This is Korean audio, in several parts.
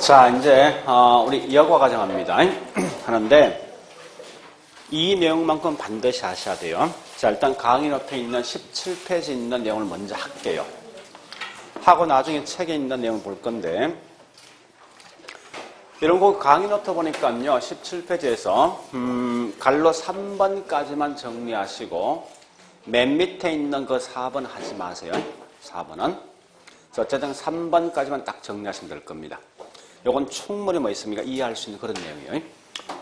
자, 이제 우리 여과 과정합니다. 하는데 이 내용만큼 반드시 아셔야 돼요. 자, 일단 강의 노트에 있는 17페이지 있는 내용을 먼저 할게요. 하고 나중에 책에 있는 내용을 볼 건데, 이런 거 강의 노트 보니까요, 17페이지에서 갈로 3번까지만 정리하시고 맨 밑에 있는 그 4번 하지 마세요. 4번은. 어쨌든 3번까지만 딱 정리하시면 될 겁니다. 요건 충분히 뭐 있습니까? 이해할 수 있는 그런 내용이에요.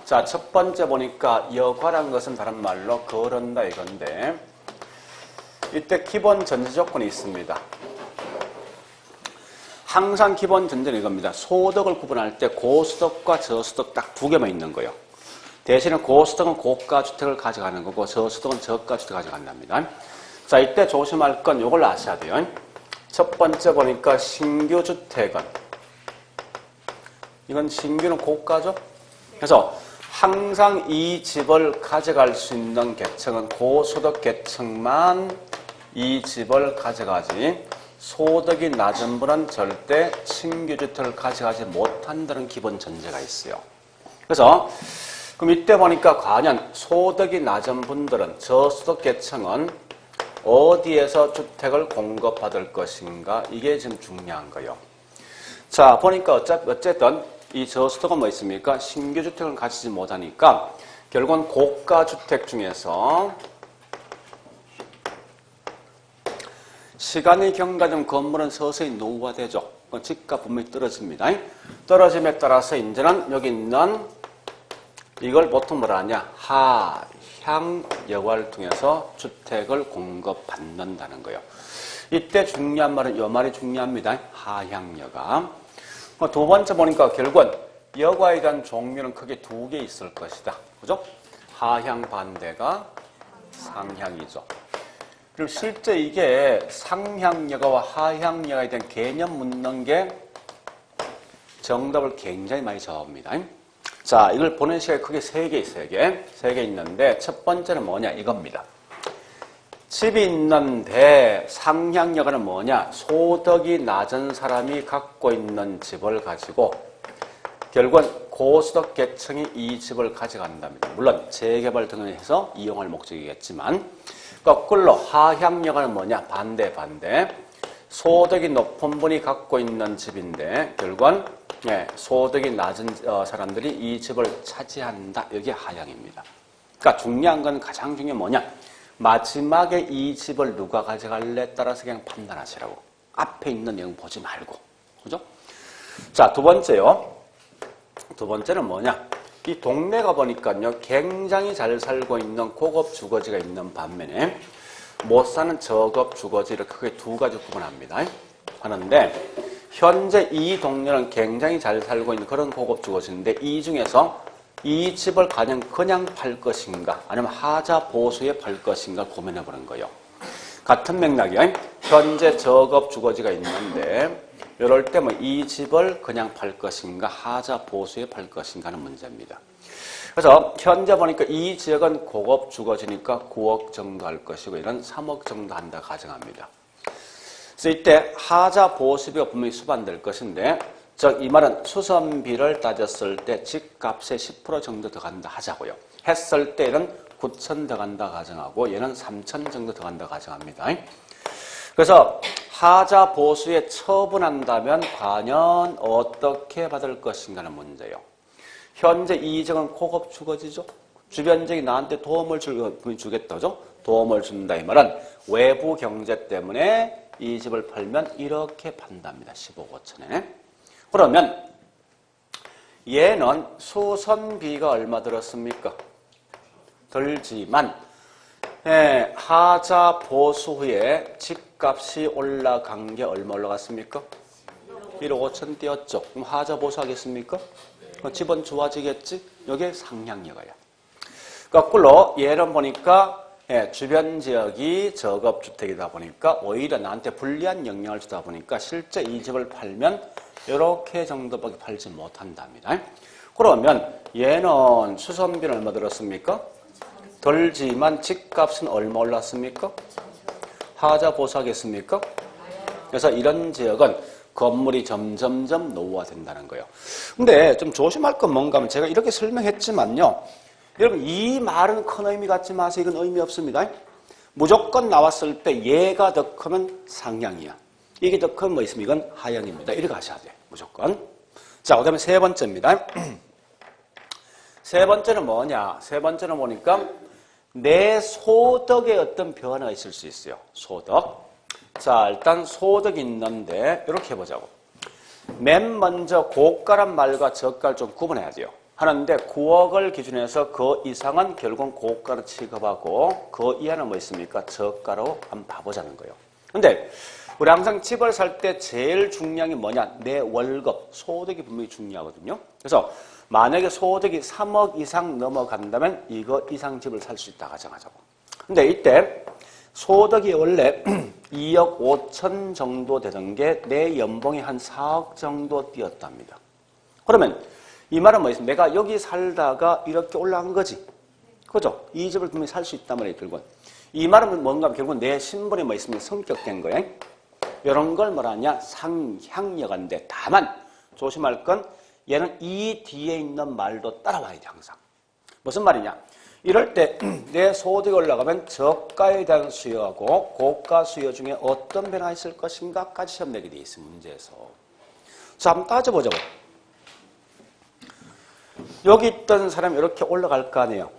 자, 첫 번째 보니까 여과라는 것은 다른 말로 거른다 이건데, 이때 기본 전제 조건이 있습니다. 항상 기본 전제는 이겁니다. 소득을 구분할 때 고소득과 저소득 딱 두 개만 있는 거예요. 대신에 고소득은 고가 주택을 가져가는 거고 저소득은 저가 주택을 가져간답니다. 자, 이때 조심할 건 요걸 아셔야 돼요. 첫 번째 보니까 신규 주택은, 이건 신규는 고가죠. 그래서 항상 이 집을 가져갈 수 있는 계층은 고소득 계층만 이 집을 가져가지, 소득이 낮은 분은 절대 신규 주택을 가져가지 못한다는 기본 전제가 있어요. 그래서 그럼 이때 보니까 과연 소득이 낮은 분들은, 저소득 계층은 어디에서 주택을 공급받을 것인가, 이게 지금 중요한 거예요. 자, 보니까 어쨌든 이 저소득은 뭐 있습니까? 신규 주택을 가지지 못하니까 결국은 고가 주택 중에서 시간이 경과된 건물은 서서히 노후화되죠. 집값 분명히 떨어집니다. 떨어짐에 따라서 이제는 여기 있는 이걸 보통 뭐라 하냐? 하향 여과를 통해서 주택을 공급받는다는 거예요. 이때 중요한 말은 이 말이 중요합니다. 하향 여과. 두 번째 보니까 결국은 여과에 대한 종류는 크게 두 개 있을 것이다. 그죠? 하향 반대가 상향이죠. 그리고 실제 이게 상향 여과와 하향 여과에 대한 개념 묻는 게 정답을 굉장히 많이 잡아옵니다. 자, 이걸 보는 시간이 크게 세 개 있는데, 첫 번째는 뭐냐? 이겁니다. 집이 있는데 상향 여과는 뭐냐? 소득이 낮은 사람이 갖고 있는 집을 가지고 결국은 고소득 계층이 이 집을 가져간답니다. 물론 재개발 등을 해서 이용할 목적이겠지만, 거꾸로 하향 여과는 뭐냐? 반대. 소득이 높은 분이 갖고 있는 집인데 결국은 소득이 낮은 사람들이 이 집을 차지한다. 이게 하향입니다. 그러니까 중요한 건, 가장 중요한 뭐냐? 마지막에 이 집을 누가 가져갈래 따라서 그냥 판단하시라고. 앞에 있는 내용 보지 말고. 그죠? 자, 두 번째요. 두 번째는 뭐냐? 이 동네가 보니까요, 굉장히 잘 살고 있는 고급 주거지가 있는 반면에 못 사는 저급 주거지를 크게 두 가지 구분합니다. 하는데, 현재 이 동네는 굉장히 잘 살고 있는 그런 고급 주거지인데, 이 중에서 이 집을 그냥 팔 것인가, 아니면 하자 보수에 팔 것인가 고민해 보는 거예요. 같은 맥락이에요. 현재 저급 주거지가 있는데, 이럴 때 뭐 이 집을 그냥 팔 것인가, 하자 보수에 팔 것인가 하는 문제입니다. 그래서 현재 보니까 이 지역은 고급 주거지니까 9억 정도 할 것이고, 이런 3억 정도 한다 가정합니다. 그래서 이때 하자 보수비가 분명히 수반될 것인데, 즉 이 말은 수선비를 따졌을 때 집값의 10% 정도 더 간다 하자고요. 했을 때 얘는 9천 더 간다 가정하고, 얘는 3천 정도 더 간다 가정합니다. 그래서 하자 보수에 처분한다면 과연 어떻게 받을 것인가 하는 문제예요. 현재 이 지역은 고급 주거지죠. 주변 지역이 나한테 도움을 주겠다죠. 도움을 준다 이 말은 외부 경제 때문에 이 집을 팔면 이렇게 판답니다. 15억 5천에. 그러면 얘는 수선비가 얼마 들었습니까? 들지만 하자 보수 후에 집값이 올라간 게 얼마 올라갔습니까? 1억 5천 띄었죠. 그럼 하자 보수 하겠습니까? 집은 좋아지겠지? 이게 상향여가야. 거꾸로 얘는 보니까 주변 지역이 저급 주택이다 보니까 오히려 나한테 불리한 영향을 주다 보니까 실제 이 집을 팔면 이렇게 정도밖에 팔지 못한답니다. 그러면 얘는 수선비는 얼마 들었습니까? 덜지만 집값은 얼마 올랐습니까? 하자 보수하겠습니까? 그래서 이런 지역은 건물이 점점점 노후화된다는 거예요. 근데 좀 조심할 건 뭔가 하면 제가 이렇게 설명했지만요. 여러분 이 말은 큰 의미 갖지 마세요. 이건 의미 없습니다. 무조건 나왔을 때 얘가 더 크면 상향이야. 이게 더 크면 뭐 있으면 이건 하향입니다. 이렇게 하셔야 돼요. 무조건. 자, 그 다음에 세 번째입니다. 세 번째는 뭐냐? 세 번째는 보니까 내 소득에 어떤 변화가 있을 수 있어요. 소득. 자, 일단 소득이 있는데 이렇게 해보자고. 맨 먼저 고가란 말과 저가를 좀 구분해야 돼요. 하는데 9억을 기준해서 그 이상은 결국은 고가로 취급하고 그 이하는 뭐 있습니까? 저가로 한번 봐보자는 거예요. 근데 우리 항상 집을 살 때 제일 중요한 게 뭐냐? 내 월급, 소득이 분명히 중요하거든요. 그래서 만약에 소득이 3억 이상 넘어간다면 이거 이상 집을 살 수 있다 가정하자고. 근데 이때 소득이 원래 2억 5천 정도 되던 게 내 연봉이 한 4억 정도 뛰었답니다. 그러면 이 말은 뭐 있습니까? 내가 여기 살다가 이렇게 올라간 거지. 그죠? 이 집을 분명히 살 수 있단 말이에요, 결국은. 이 말은 뭔가 결국은 내 신분이 뭐 있으면 성격된 거예요. 이런 걸 뭐라냐? 상향력인데 다만 조심할 건 얘는 이 뒤에 있는 말도 따라와야 돼, 항상. 무슨 말이냐? 이럴 때 내 소득이 올라가면 저가에 대한 수요하고 고가 수요 중에 어떤 변화가 있을 것인가까지 시험 내게 돼 있어, 문제에서. 자, 한번 따져보자고. 여기 있던 사람이 이렇게 올라갈 거 아니에요.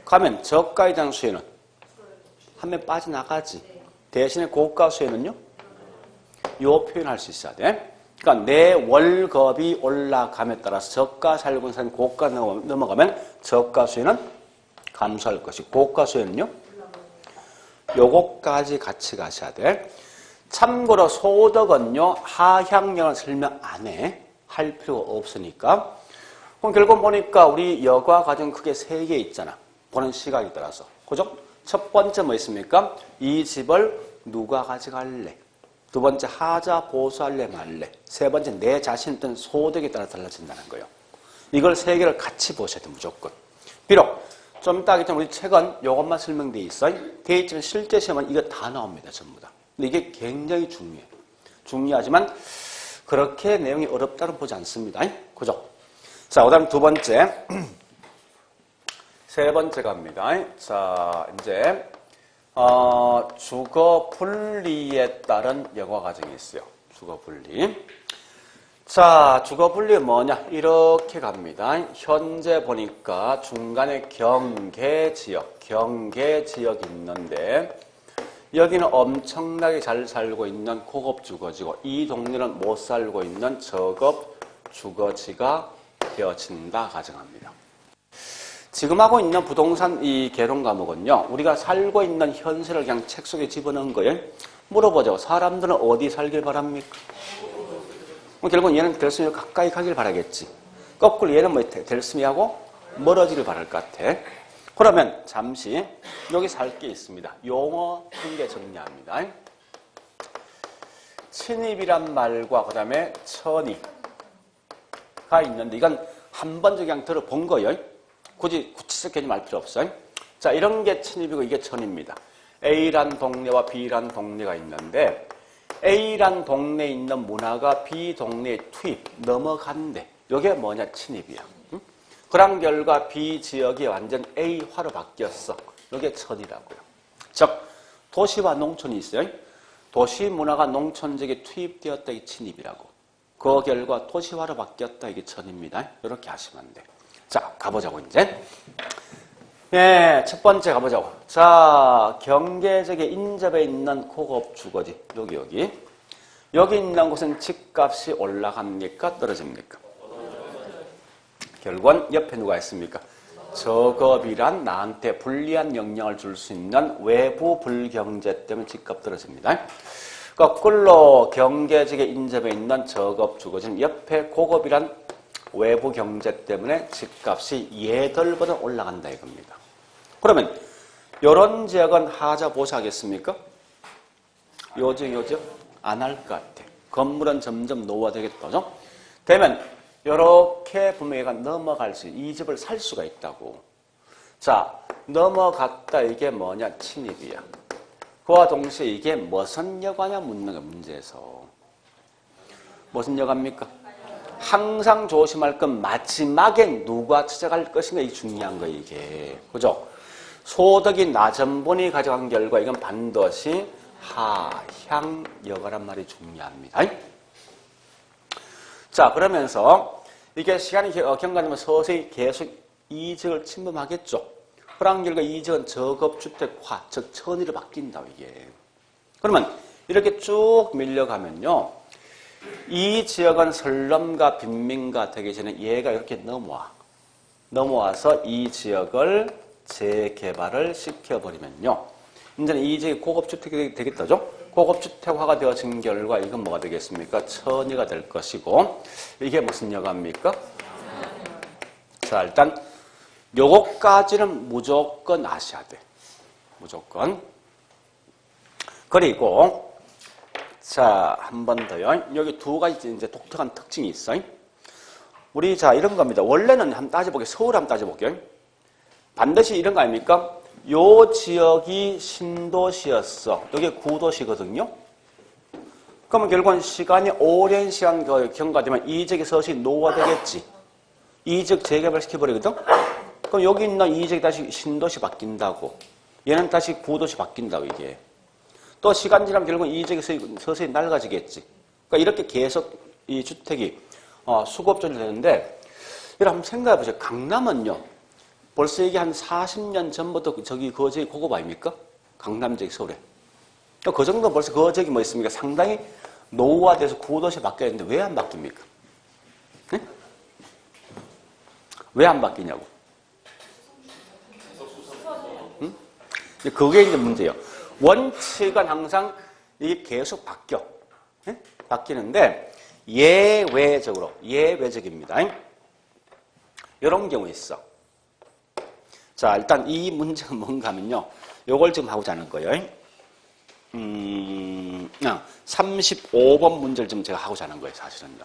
가면 저가에 대한 수요는 한 명 빠져나가지. 대신에 고가 수요는요? 요 표현할 수 있어야 돼. 그러니까 내 월급이 올라감에 따라서 저가 살고 있는 사람이 고가 넘어가면 저가 수요는 감소할 것이고 고가 수요는요? 요거까지 같이 가셔야 돼. 참고로 소득은요. 하향력을 설명 안 해. 할 필요가 없으니까. 그럼 결국 보니까 우리 여과 과정 크게 3개 있잖아. 보는 시각에 따라서. 그죠? 첫 번째 뭐 있습니까? 이 집을 누가 가져갈래? 두 번째 하자 보수할래 말래? 세 번째 내 자신 어떤 소득에 따라 달라진다는 거예요. 이걸 3개를 같이 보셔야 돼 무조건. 비록 좀 이따 하겠지만 우리 책은 이것만 설명되어 있어요. 되어 있지만 실제 시험은 이거 다 나옵니다. 전부 다. 근데 이게 굉장히 중요해요. 중요하지만 그렇게 내용이 어렵다고 보지 않습니다. 그죠? 자, 그 다음 두 번째. 세 번째 갑니다. 자, 이제, 주거 분리에 따른 여과 과정이 있어요. 주거 분리. 자, 주거 분리는 뭐냐? 이렇게 갑니다. 현재 보니까 중간에 경계지역이 있는데, 여기는 엄청나게 잘 살고 있는 고급 주거지고, 이 동네는 못 살고 있는 저급 주거지가 되어진다 가정합니다. 지금 하고 있는 부동산 이 개론 과목은요. 우리가 살고 있는 현실을 그냥 책 속에 집어넣은 거예요. 물어보죠. 사람들은 어디 살길 바랍니까? 결국은 얘는 델스미하고 가까이 가길 바라겠지. 거꾸로 얘는 뭐 델스미하고 멀어지길 바랄 것 같아. 그러면 잠시 여기 살 게 있습니다. 용어 한 개 정리합니다. 침입이란 말과 그 다음에 천이가 있는데 이건 한 번 그냥 들어본 거예요. 굳이 구체적 개념 알 필요 없어요. 자, 이런 게 침입이고 이게 천입니다. A란 동네와 B란 동네가 있는데 A란 동네에 있는 문화가 B 동네에 투입, 넘어간대. 이게 뭐냐? 침입이야. 응? 그런 결과 B 지역이 완전 A화로 바뀌었어. 이게 천이라고요. 즉, 도시와 농촌이 있어요. 도시 문화가 농촌 지역에 투입되었다. 이게 침입이라고. 그 결과 도시화로 바뀌었다. 이게 천입니다. 이렇게 하시면 돼. 자, 가보자고, 이제. 네, 첫 번째 가보자고. 자, 경계지역에 인접해 있는 고급 주거지. 여기. 여기 있는 곳은 집값이 올라갑니까? 떨어집니까? 결국은 옆에 누가 있습니까? 저급이란 나한테 불리한 영향을 줄 수 있는 외부 불경제 때문에 집값 떨어집니다. 거꾸로 경계지역에 인접해 있는 저급 주거지는 옆에 고급이란 외부 경제 때문에 집값이 얘들보다 올라간다 이겁니다. 그러면 이런 지역은 하자 보수하겠습니까? 요 지역 안 할 것 같아. 건물은 점점 노후화되겠죠. 되면 이렇게 분명히가 넘어갈 수 이 집을 살 수가 있다고. 자, 넘어갔다 이게 뭐냐? 침입이야. 그와 동시에 이게 무슨 여과냐 묻는 거 문제에서. 무슨 여갑니까? 항상 조심할 건 마지막에 누가 찾아갈 것인가 이게 중요한 거예요, 이게. 그죠? 소득이 낮은 분이 가져간 결과 이건 반드시 하향 여가란 말이 중요합니다. 자, 그러면서 이게 시간이 경과되면 서서히 계속 이직을 침범하겠죠. 그런 결과 이직은 저급주택화, 즉 천의로 바뀐다, 이게. 그러면 이렇게 쭉 밀려가면요. 이 지역은 설럼과 빈민가 되기 전에 얘가 이렇게 넘어와서 이 지역을 재개발을 시켜버리면요. 이제는 이 지역이 고급주택이 되겠다죠? 고급주택화가 되어진 결과 이건 뭐가 되겠습니까? 천의가 될 것이고 이게 무슨 여가입니까? 자, 일단 요거까지는 무조건 아셔야 돼. 무조건. 그리고 자, 한 번 더요. 여기 두 가지 이제 독특한 특징이 있어요. 우리 자 이런 겁니다. 원래는 한번 따져볼게요. 서울 한번 따져볼게요. 반드시 이런 거 아닙니까? 요 지역이 신도시였어. 여기 구도시거든요. 그러면 결국은 시간이 오랜 시간 경과되면 이 지역이 서서히 노후화되겠지. 이 지역 재개발시켜버리거든. 그럼 여기 있는 이 지역이 다시 신도시 바뀐다고. 얘는 다시 구도시 바뀐다고 이게. 또 시간 지나면 결국은 이 지역이 서서히 낡아지겠지. 그러니까 이렇게 계속 이 주택이 수급전이 되는데 여러분 한번 생각해 보세요. 강남은요. 벌써 이게 한 40년 전부터 그 지역이 고급 아닙니까? 강남 지역 서울에. 그 정도 벌써 그 지역이 뭐 있습니까? 상당히 노후화돼서 구도시 바뀌었는데 왜 안 바뀝니까? 네? 왜 안 바뀌냐고. 응? 그게 이제 문제예요. 원칙은 항상 이게 계속 바뀌어. 네? 바뀌는데 예외적입니다. 이런 경우 있어. 자, 일단 이 문제가 뭔가 하면요. 요걸 지금 하고자 하는 거예요. 35번 문제를 지금 제가 하고자 하는 거예요, 사실은요.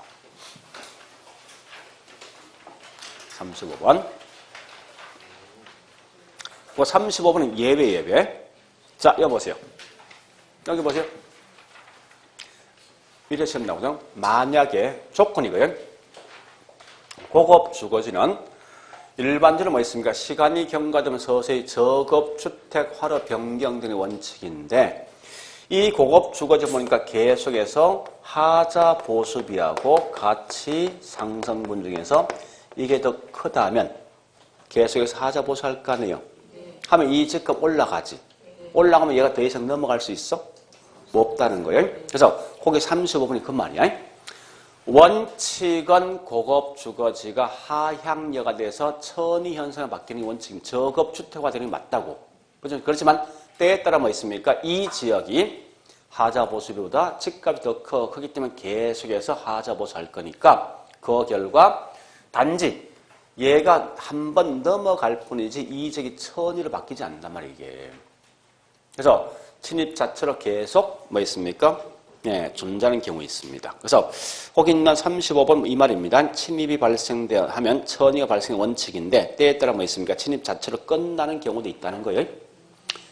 35번. 그 35번은 예외. 자, 여기 보세요. 여기 보세요. 미래 시험 나오죠? 만약에 조건이고요. 고급 주거지는 일반적으로 뭐 있습니까? 시간이 경과되면 서서히 저급주택화로 변경되는 원칙인데 이 고급 주거지 보니까 계속해서 하자 보수비하고 가치 상승분 중에서 이게 더 크다면 계속해서 하자 보수할 거 아니에요? 하면 이 집값 올라가지. 올라가면 얘가 더 이상 넘어갈 수 있어? 없다는 거예요. 그래서 거기 35분이 그 말이야. 원칙은 고급 주거지가 하향여가 돼서 천의 현상이 바뀌는 원칙이 저급 주택화 되는 게 맞다고. 그렇죠? 그렇지만 때에 따라 뭐 있습니까? 이 지역이 하자 보수비보다 집값이 더 크기 때문에 계속해서 하자 보수할 거니까 그 결과 단지 얘가 한 번 넘어갈 뿐이지 이 지역이 천의로 바뀌지 않는단 말이에요, 이게. 그래서 침입 자체로 계속 뭐 있습니까? 네, 존재하는 경우 있습니다. 그래서 거기 있는 35번 이 말입니다. 침입이 발생하면 천의가 발생의 원칙인데 때에 따라 뭐 있습니까? 침입 자체로 끝나는 경우도 있다는 거예요.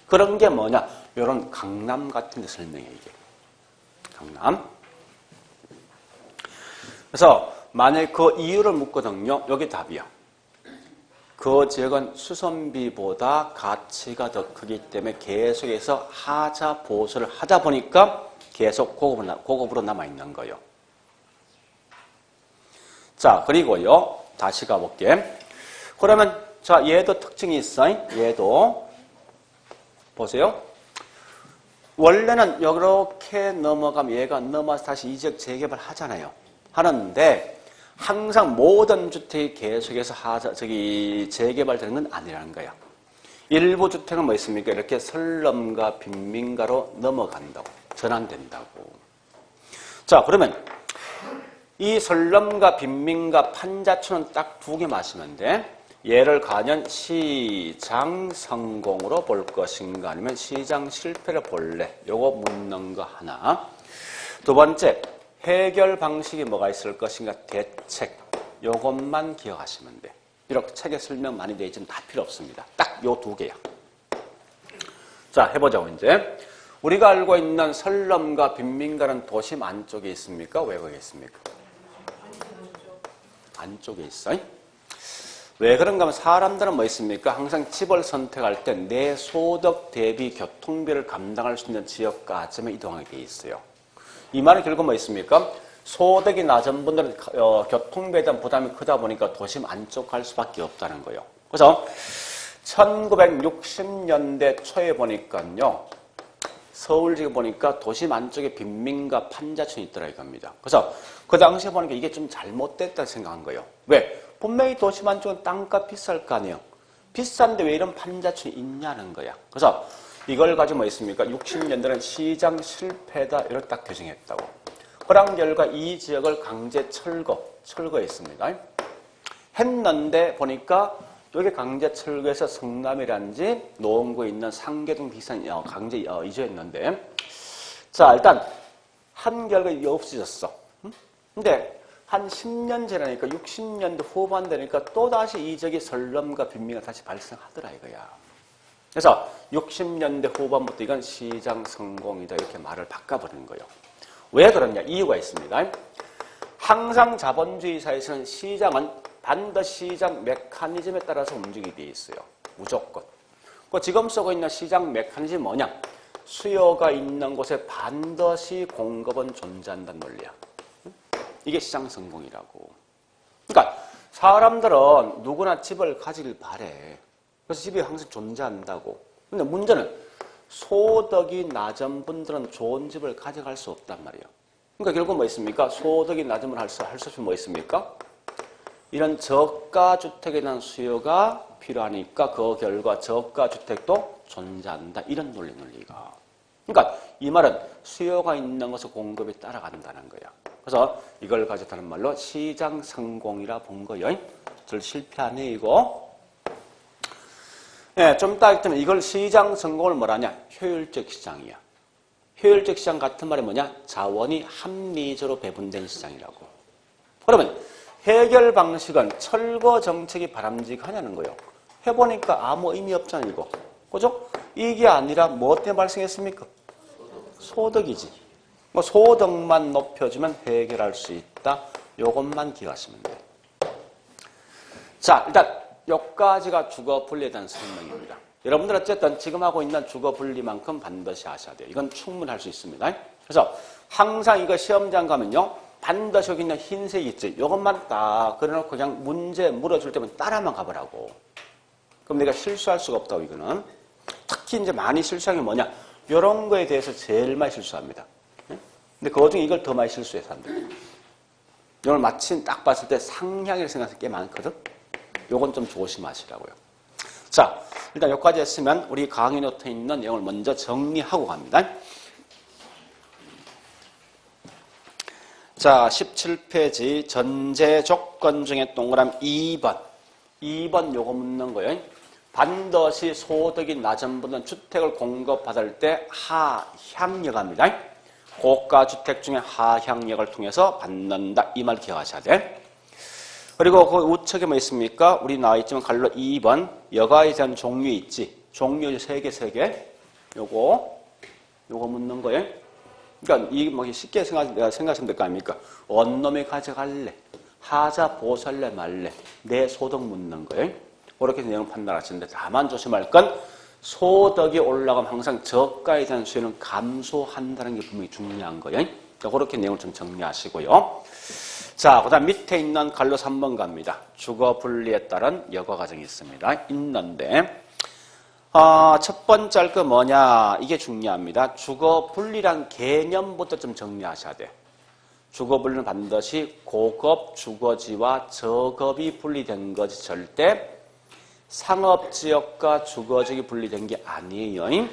그런 게 뭐냐? 이런 강남 같은 데 설명해 이게. 강남. 그래서 만약에 그 이유를 묻거든요. 여기 답이야. 그 지역은 수선비보다 가치가 더 크기 때문에 계속해서 하자 보수를 하다 보니까 계속 고급으로 남아있는 거예요. 자, 그리고요. 다시 가볼게. 그러면, 자, 얘도 특징이 있어요. 얘도. 보세요. 원래는 이렇게 넘어가면 얘가 넘어서 다시 이 지역 재개발 하잖아요. 하는데, 항상 모든 주택이 계속해서 재개발되는 건 아니라는 거야. 일부 주택은 뭐 있습니까? 이렇게 설럼과 빈민가로 넘어간다고. 전환된다고. 자, 그러면 이 설럼과 빈민가 판자초는 딱 두 개 마시면 돼. 얘를 과연 시장 성공으로 볼 것인가 아니면 시장 실패를 볼래? 요거 묻는 거 하나. 두 번째, 해결 방식이 뭐가 있을 것인가? 대책. 요것만 기억하시면 돼. 이렇게 책에 설명 많이 되어 있지만 다 필요 없습니다. 딱 요 두 개야. 자, 해보자고 이제. 우리가 알고 있는 설럼과 빈민가는 도심 안쪽에 있습니까? 외곽에 있습니까? 안쪽에 있어요. 왜 그런가 하면 사람들은 뭐 있습니까? 항상 집을 선택할 때 내 소득 대비 교통비를 감당할 수 있는 지역까지만 이동하게 돼 있어요. 이 말은 결국 뭐 있습니까? 소득이 낮은 분들은 교통비에 대한 부담이 크다 보니까 도심 안쪽 갈 수밖에 없다는 거예요. 그래서 1960년대 초에 보니까요. 서울지에 보니까 도심 안쪽에 빈민가 판자촌이 있더라 이겁니다. 그래서 그 당시에 보니까 이게 좀 잘못됐다 생각한 거예요. 왜? 분명히 도심 안쪽은 땅값 비쌀 거 아니에요. 비싼데 왜 이런 판자촌이 있냐는 거야. 그래서 이걸 가지고 뭐 있습니까? 60년대는 시장 실패다 이렇게 딱 규정했다고. 그런 결과 이 지역을 강제 철거했습니다. 했는데 보니까 여기 강제 철거해서 성남이라든지 노원구에 있는 상계동 비산 강제 이주했는데, 자 일단 한 결과 없어졌어. 근데 한 10년 지나니까 60년대 후반 되니까 또다시 이 지역이 설럼과 빈민가 다시 발생하더라 이거야. 그래서 60년대 후반부터 이건 시장 성공이다 이렇게 말을 바꿔버리는 거예요. 왜 그러냐? 이유가 있습니다. 항상 자본주의 사회에서는 시장은 반드시 시장 메커니즘에 따라서 움직이게 돼 있어요. 무조건. 그 지금 쓰고 있는 시장 메커니즘이 뭐냐? 수요가 있는 곳에 반드시 공급은 존재한다는 논리야. 이게 시장 성공이라고. 그러니까 사람들은 누구나 집을 가지길 바래. 그래서 집이 항상 존재한다고. 근데 문제는 소득이 낮은 분들은 좋은 집을 가져갈 수 없단 말이에요. 그러니까 결국 뭐 있습니까? 소득이 낮으면 할 수 없이 뭐 있습니까? 이런 저가 주택에 대한 수요가 필요하니까 그 결과 저가 주택도 존재한다. 이런 논리가. 그러니까 이 말은 수요가 있는 곳에 공급이 따라간다는 거야. 그래서 이걸 가졌다는 말로 시장 성공이라 본 거예요. 절 실패하네 이거. 예, 좀 이따 있으면 이걸 시장 성공을 뭐라냐? 효율적 시장이야. 효율적 시장 같은 말이 뭐냐? 자원이 합리적으로 배분된 시장이라고. 그러면 해결 방식은 철거 정책이 바람직하냐는 거예요. 해보니까 아무 의미 없잖아 이거. 그죠? 이게 아니라 뭐 때문에 발생했습니까? 소득이지. 뭐 소득만 높여주면 해결할 수 있다. 요것만 기억하시면 돼요. 자, 일단 여기까지가 주거분리에 대한 설명입니다. 여러분들 어쨌든 지금 하고 있는 주거분리만큼 반드시 하셔야 돼요. 이건 충분히 할 수 있습니다. 그래서 항상 이거 시험장 가면요. 반드시 여기 있는 흰색 있지. 이것만 딱 그려놓고 그냥 문제 물어줄 때면 따라만 가보라고. 그럼 내가 실수할 수가 없다고 이거는. 특히 이제 많이 실수한 게 뭐냐. 이런 거에 대해서 제일 많이 실수합니다. 근데 그 중에 이걸 더 많이 실수해서 한다. 이걸 마침 딱 봤을 때 상향이라고 생각하는 게 많거든. 요건 좀 조심하시라고요. 자, 일단 여기까지 했으면 우리 강의 노트에 있는 내용을 먼저 정리하고 갑니다. 자, 17페이지 전제 조건 중에 동그라미 2번. 2번 요거 묻는 거예요. 반드시 소득이 낮은 분은 주택을 공급받을 때 하향여가입니다. 고가 주택 중에 하향여가를 통해서 받는다. 이 말 기억하셔야 돼. 그리고 그 우측에 뭐 있습니까? 우리 나와 있지만 갈로 2번 여가에 대한 종류 있지. 종류 3개. 요거 묻는 거예요. 그러니까 이 뭐 쉽게 생각하시면 될 거 아닙니까? 원놈이 가져갈래? 하자 보살래 말래? 내 소득 묻는 거예요. 그렇게 내용 판단하시는데 다만 조심할 건 소득이 올라가면 항상 저가에 대한 수요는 감소한다는 게 분명히 중요한 거예요. 그러니까 그렇게 내용을 좀 정리하시고요. 자, 그 다음 밑에 있는 갈로 3번 갑니다. 주거 분리에 따른 여과 과정이 있는데, 첫 번째 할 거 뭐냐? 이게 중요합니다. 주거 분리란 개념부터 좀 정리하셔야 돼. 주거 분리는 반드시 고급 주거지와 저급이 분리된 거지 절대 상업지역과 주거지역이 분리된 게 아니에요.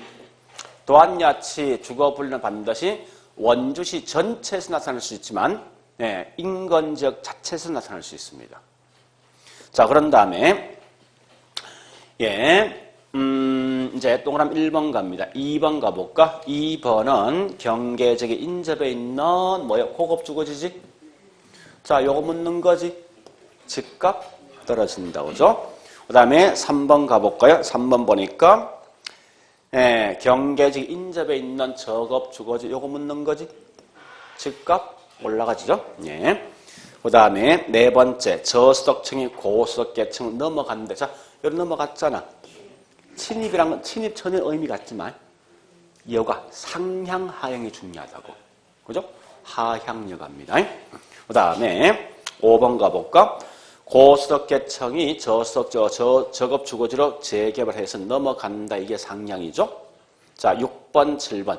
또한 야치 주거 분리는 반드시 원주시 전체에서 나타날 수 있지만 인근지역 자체에서 나타날 수 있습니다. 자, 그런 다음에 이제 동그라미 1번 갑니다. 2번 가볼까? 2번은 경계지역에 인접해 있는 뭐야? 고급 주거지지? 자, 요거 묻는 거지? 집값 떨어진다, 그죠? 그 다음에 3번 가볼까요? 3번 보니까 예, 경계직 인접에 있는 적업 주거지 요거 묻는 거지. 집값 올라가지죠. 예. 그 다음에 네 번째 저수덕층이 고수덕계층 넘어갔는데 자 여기 넘어갔잖아. 침입이란 건 침입 전혀 의미 같지만 여가 상향 하향이 중요하다고. 그죠? 하향 여가입니다. 그 다음에 5번 가볼까? 고수덕계층이 저수덕 주거지로 재개발해서 넘어간다. 이게 상향이죠. 자 6번 7번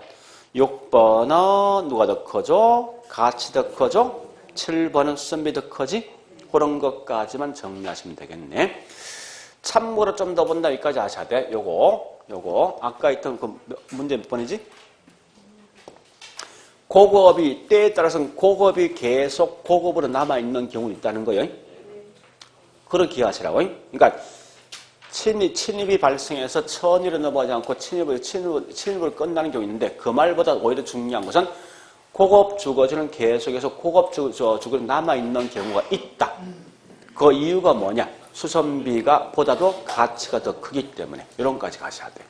6번은 누가 더 커져? 가치 더 커져? 7번은 수선비 더 커지? 그런 것까지만 정리하시면 되겠네. 참고로 좀 더 본다. 여기까지 하셔야 돼. 요거 아까 있던 그 문제 몇 번이지? 고급이 때에 따라서는 고급이 계속 고급으로 남아있는 경우가 있다는 거예요. 그렇게 하시라고. 그러니까 침입이 발생해서 천일로 넘어가지 않고 침입을 끝나는 경우 있는데 그 말보다 오히려 중요한 것은 고급 주거지는 계속해서 고급 주거지 남아있는 경우가 있다. 그 이유가 뭐냐? 수선비가 보다도 가치가 더 크기 때문에 이런 것까지 가셔야 돼요.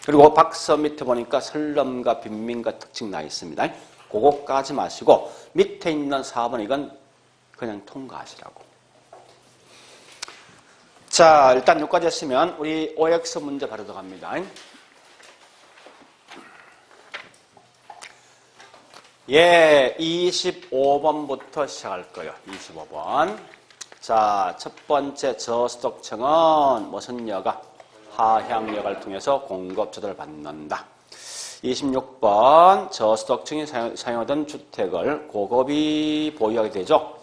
그리고 박서 밑에 보니까 설럼과 빈민가 특징 나 있습니다. 그거까지 마시고 밑에 있는 4번 이건 그냥 통과하시라고. 자, 일단 여기까지 했으면 우리 OX 문제 바로 들어갑니다. 예, 25번부터 시작할 거예요. 25번. 자, 첫 번째 저수덕층은 무슨 여가? 하향역을 통해서 공급 조달을 받는다. 26번 저수덕층이 사용하던 주택을 고급이 보유하게 되죠.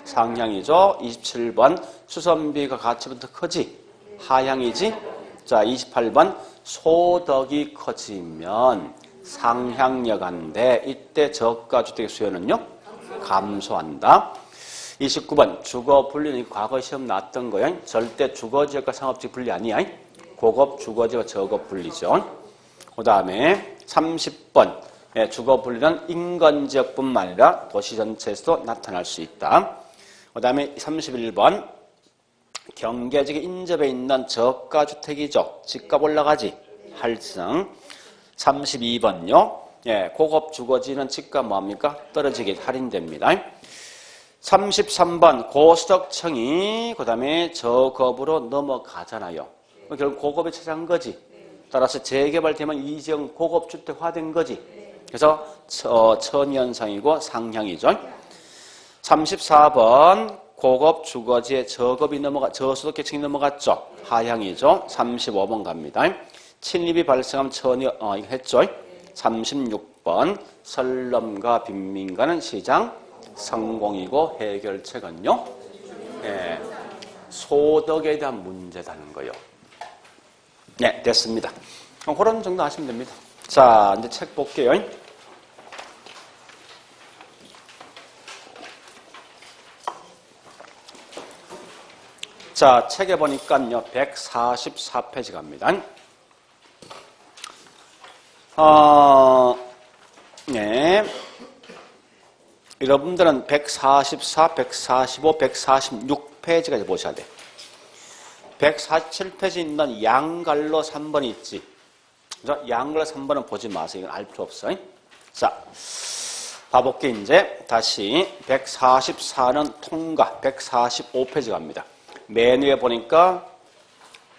상향이죠. 27번 수선비가 가치부터 크지. 하향이지. 자, 28번 소득이 커지면 상향여가인데 이때 저가주택의 수요는요? 감소한다. 29번 주거 분리는 과거 시험 나왔던 거야. 절대 주거지역과 상업지역 분리 아니야. 고급 주거지와 저급 분리죠. 그 다음에 30번 주거 분리는 인근지역뿐만 아니라 도시 전체에서도 나타날 수 있다. 그 다음에 31번 경계지역 인접에 있는 저가주택이죠. 집값 올라가지. 할증. 32번요. 예, 고급 주거지는 집값 뭐합니까? 떨어지게 할인됩니다. 33번 고수덕층이 그 다음에 저급으로 넘어가잖아요. 결국 고급에 차지한 거지. 따라서 재개발되면 이 지역은 고급주택화된 거지. 그래서 천연상이고 상향이죠. 34번 고급 주거지에 저수덕계층이 넘어갔죠. 하향이죠. 35번 갑니다. 침입이 발생하면 이거 했죠. 36번 설럼과 빈민가는 시장 성공이고 해결책은요. 예, 소득에 대한 문제다는 거예요. 네, 됐습니다. 그런 정도 하시면 됩니다. 자, 이제 책 볼게요. 자, 책에 보니까요, 144페이지 갑니다. 네. 여러분들은 144, 145, 146페이지까지 보셔야 돼. 147페이지 있는 양갈로 3번 있지. 양갈로 3번은 보지 마세요. 이건 알 필요 없어요. 자, 봐볼게, 이제. 다시. 144는 통과. 145페이지 갑니다. 맨 위에 보니까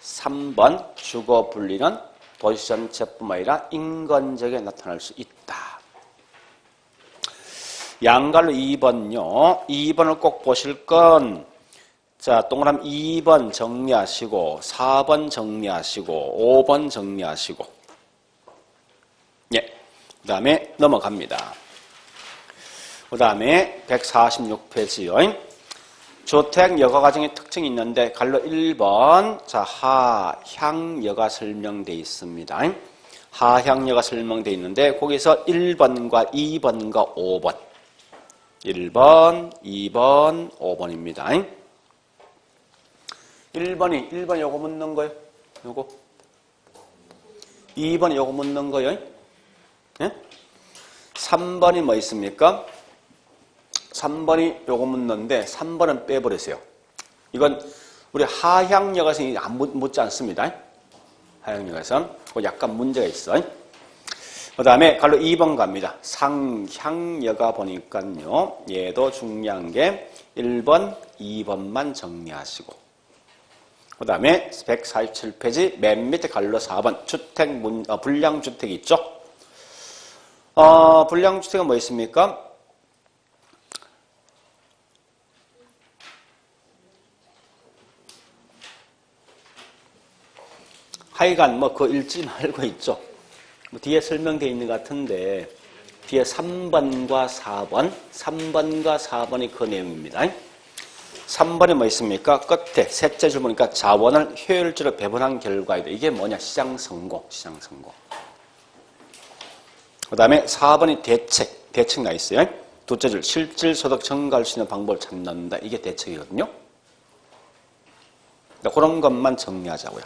3번 주거 분리는 도시 전체뿐만 아니라 인근지역에 나타날 수 있다. 양갈로 2번요. 2번을 꼭 보실 건, 자, 동그라미 2번 정리하시고, 4번 정리하시고, 5번 정리하시고. 예. 그 다음에 넘어갑니다. 그 다음에 146페이지요. 주택 여가 과정의 특징이 있는데, 갈로 1번, 자, 하향여가 설명되어 있습니다. 하향여가 설명되어 있는데, 거기서 1번과 2번과 5번. 1번, 2번, 5번입니다. 1번 요거 묻는 거예요. 요거. 2번 요거 묻는 거예요. 예? 3번이 뭐 있습니까? 3번이 요거 묻는데 3번은 빼버리세요. 이건 우리 하향여가생이 안 묻지 않습니다. 하역력에서. 약간 문제가 있어. 그 다음에 갈로 2번 갑니다. 상향여가 보니까요. 얘도 중요한 게 1번, 2번만 정리하시고. 그 다음에 147페이지 맨 밑에 갈로 4번 불량주택이 있죠. 불량주택은 뭐 있습니까? 하여간 뭐 그거 읽지 말고 있죠. 뭐 뒤에 설명되어 있는 것 같은데 뒤에 3번과 4번이 그 내용입니다. 3번에 뭐 있습니까? 끝에 셋째 줄 보니까 자원을 효율적으로 배분한 결과이다. 이게 뭐냐? 시장 성공. 그 다음에 4번이 대책 나 있어요. 둘째 줄 실질 소득 증가할 수 있는 방법을 찾는다. 이게 대책이거든요. 그런 것만 정리하자고요.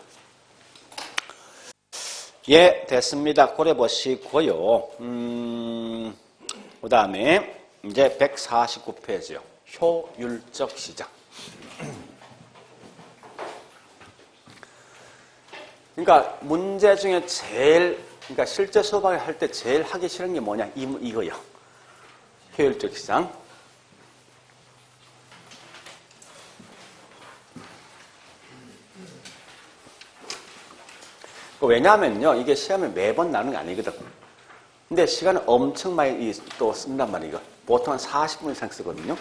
예, 됐습니다. 고려 보시고요. 그 다음에 이제 149페이지요. 효율적 시장. 그러니까 문제 중에 그러니까 실제 수업을 할 때 제일 하기 싫은 게 뭐냐? 이거요. 효율적 시장. 왜냐하면요, 이게 시험에 매번 나는 게 아니거든. 근데 시간을 엄청 많이 또 쓴단 말이에요. 보통 한 40분 이상 쓰거든요.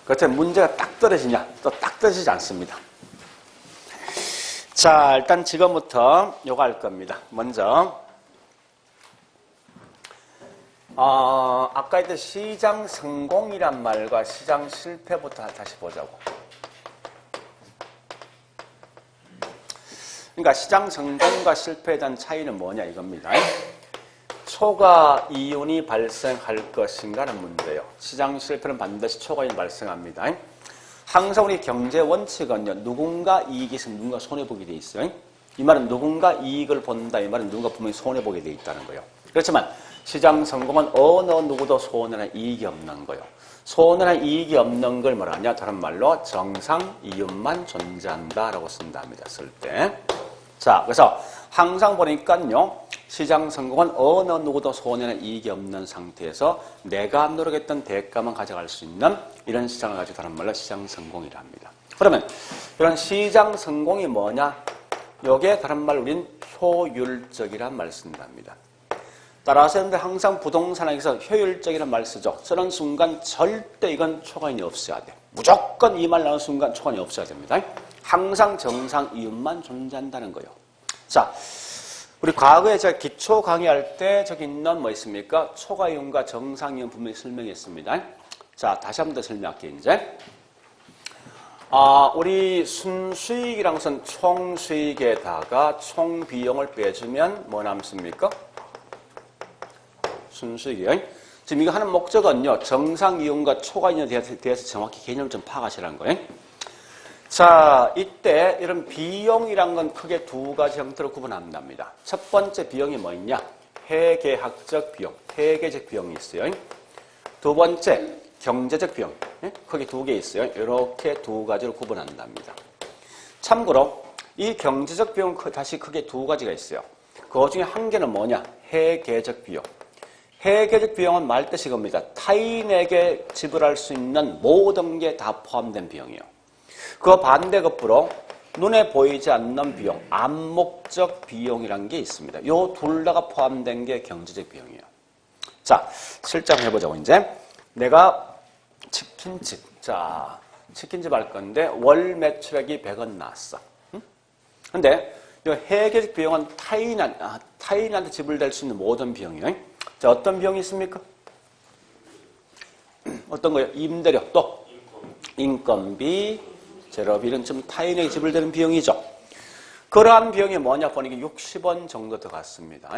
그렇지만 문제가 딱 떨어지냐? 또 딱 떨어지지 않습니다. 자, 일단 지금부터 요거 할 겁니다. 먼저, 아까 했던 시장 성공이란 말과 시장 실패부터 다시 보자고. 그러니까 시장 성공과 실패에 대한 차이는 뭐냐 이겁니다. 초과 이윤이 발생할 것인가는 문제예요. 시장 실패는 반드시 초과 이윤이 발생합니다. 항상 우리 경제 원칙은요. 누군가 이익이 있으면 누군가 손해보게 돼 있어요. 이 말은 누군가 이익을 본다. 이 말은 누군가 분명히 손해보게 돼 있다는 거예요. 그렇지만 시장 성공은 어느 누구도 손해나 이익이 없는 거예요. 손해나 이익이 없는 걸 말하냐? 다른 말로 정상 이윤만 존재한다라고 쓴답니다. 쓸 때. 자, 그래서 항상 보니까요. 시장 성공은 어느 누구도 손해나 이익이 없는 상태에서 내가 노력했던 대가만 가져갈 수 있는 이런 시장을 가지고 다른 말로 시장 성공이라 합니다. 그러면 이런 시장 성공이 뭐냐? 여기에 다른 말로 우린 효율적이란 말 쓴답니다. 따라서 여러분들 항상 부동산에서 효율적이란 말 쓰죠. 쓰는 순간 절대 이건 초과인이 없어야 돼. 무조건 이 말 나오는 순간 초과인이 없어야 됩니다. 항상 정상 이윤만 존재한다는 거예요. 자, 우리 과거에 제가 기초 강의할 때 저기 있는 뭐 있습니까? 초과 이윤과 정상 이윤 분명히 설명했습니다. 자, 다시 한 번 더 설명할게요, 이제. 우리 순수익이란 것은 총수익에다가 총비용을 빼주면 뭐 남습니까? 순수익이요. 지금 이거 하는 목적은요, 정상 이윤과 초과 이윤에 대해서 정확히 개념을 좀 파악하시라는 거예요. 자, 이때 이런 비용이란 건 크게 두 가지 형태로 구분한답니다. 첫 번째 비용이 뭐 있냐? 회계학적 비용, 회계적 비용이 있어요. 두 번째, 경제적 비용. 크게 두 개 있어요. 이렇게 두 가지로 구분한답니다. 참고로 이 경제적 비용 다시 크게 두 가지가 있어요. 그 중에 한 개는 뭐냐? 회계적 비용. 회계적 비용은 말뜻이 겁니다. 타인에게 지불할 수 있는 모든 게 다 포함된 비용이에요. 그 반대급부로 눈에 보이지 않는 비용, 암묵적 비용이라는 게 있습니다. 요 둘 다가 포함된 게 경제적 비용이에요. 자, 실장 해보자고 이제. 내가 치킨집, 자, 치킨집 할 건데 월 매출액이 100원 나왔어. 응? 근데 이 회계적 비용은 타인한테 지불될 수 있는 모든 비용이에요. 자, 어떤 비용이 있습니까? 어떤 거예요? 임대료, 또 인건비, 재료비는 좀 타인에게 지불되는 비용이죠. 그러한 비용이 뭐냐 보니까 60원 정도 더 갔습니다.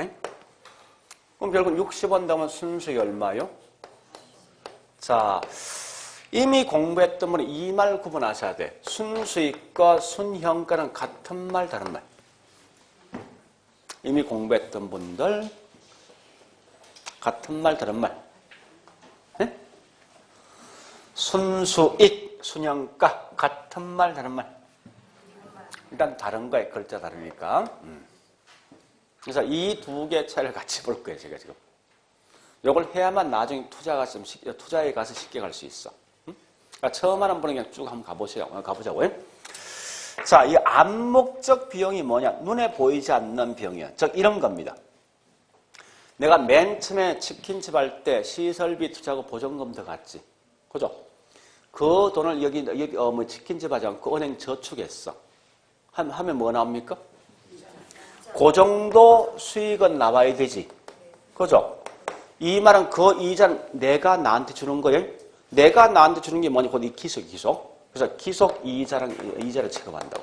그럼 결국 60원 더하면 순수익이 얼마요? 자, 이미 공부했던 분은 이 말 구분하셔야 돼. 순수익과 순형가는 같은 말, 다른 말. 이미 공부했던 분들 같은 말, 다른 말. 네? 순수익, 순형가 같은 말, 다른 말. 일단 다른 거에 글자 다르니까. 그래서 이 두 개 차이를 같이 볼 거예요, 제가 지금. 이걸 해야만 나중에 투자에 가서 쉽게 갈 수 있어. 그러니까 처음 하는 분은 그냥 쭉 한번 가보자고요. 자, 이 암묵적 비용이 뭐냐? 눈에 보이지 않는 비용이야. 즉, 이런 겁니다. 내가 맨 처음에 치킨집 할 때 시설비 투자하고 보증금 들어갔지. 그죠? 그 돈을 여기 치킨집 하지 않고 은행 저축했어. 하면 뭐 나옵니까? 그 정도 수익은 나와야 되지. 그죠? 이 말은 그 이자는 내가 나한테 주는 거예요. 내가 나한테 주는 게 뭐냐? 곧 이 기속. 그래서 기속 이자를 체감한다고.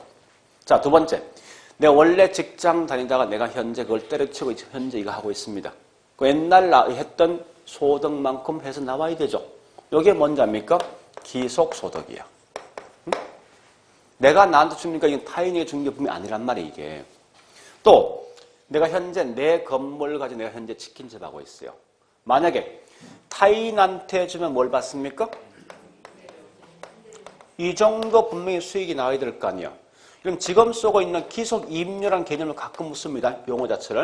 자, 두 번째. 내가 원래 직장 다니다가 내가 현재 그걸 때려치고 현재 이거 하고 있습니다. 그 옛날 했던 소득만큼 해서 나와야 되죠. 이게 뭔지 압니까? 기속소득이야. 응? 내가 나한테 주니까 이건 타인에게 주는 게 분명히 아니란 말이에요, 이게. 또 내가 현재 내 건물 가지고 내가 현재 치킨집 하고 있어요. 만약에 타인한테 주면 뭘 받습니까? 이 정도 분명히 수익이 나와야 될 거 아니에요. 그럼 지금 쓰고 있는 기속이익료라는 개념을 가끔 씁니다. 용어 자체를.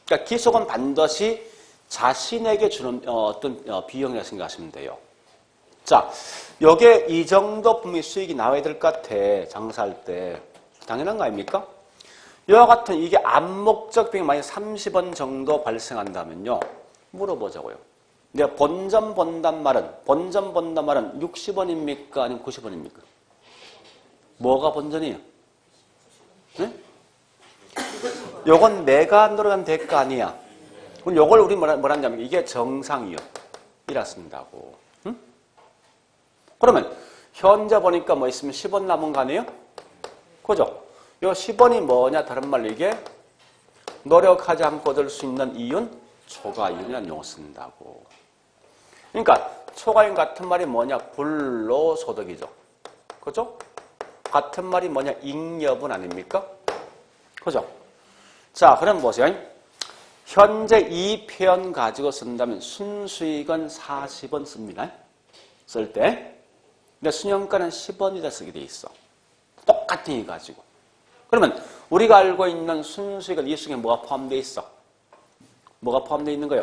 그러니까 기속은 반드시 자신에게 주는 어떤 비용이라고 생각하시면 돼요. 자, 여기에 이 정도 분명히 수익이 나와야 될 것 같아. 장사할 때. 당연한 거 아닙니까? 이와 같은 이게 암묵적 비용이 만약 30원 정도 발생한다면요. 물어보자고요. 내가 본전 본단 말은 60원입니까? 아니면 90원입니까? 뭐가 본전이에요? 네? 요건 내가 노력한 대가 아니야. 그럼 요걸 우리 뭐라 하냐면 이게 정상이요. 이라 쓴다고. 응? 그러면 현재 보니까 뭐 있으면 10원 남은 거 아니에요? 그죠? 요 10원이 뭐냐? 다른 말로 이게 노력하지 않고 얻을 수 있는 이윤, 초과이윤이라는 용어 쓴다고. 그러니까 초과이윤 같은 말이 뭐냐? 불로소득이죠. 그죠? 같은 말이 뭐냐? 잉여분 아닙니까? 그죠? 자, 그럼 보세요. 현재 이 표현 가지고 쓴다면 순수익은 40원 씁니다. 쓸 때. 근데 순영가는 10원이다 쓰게 돼 있어. 똑같은 이 가지고. 그러면 우리가 알고 있는 순수익은 이 중에 뭐가 포함되어 있어? 뭐가 포함되어 있는 거예요?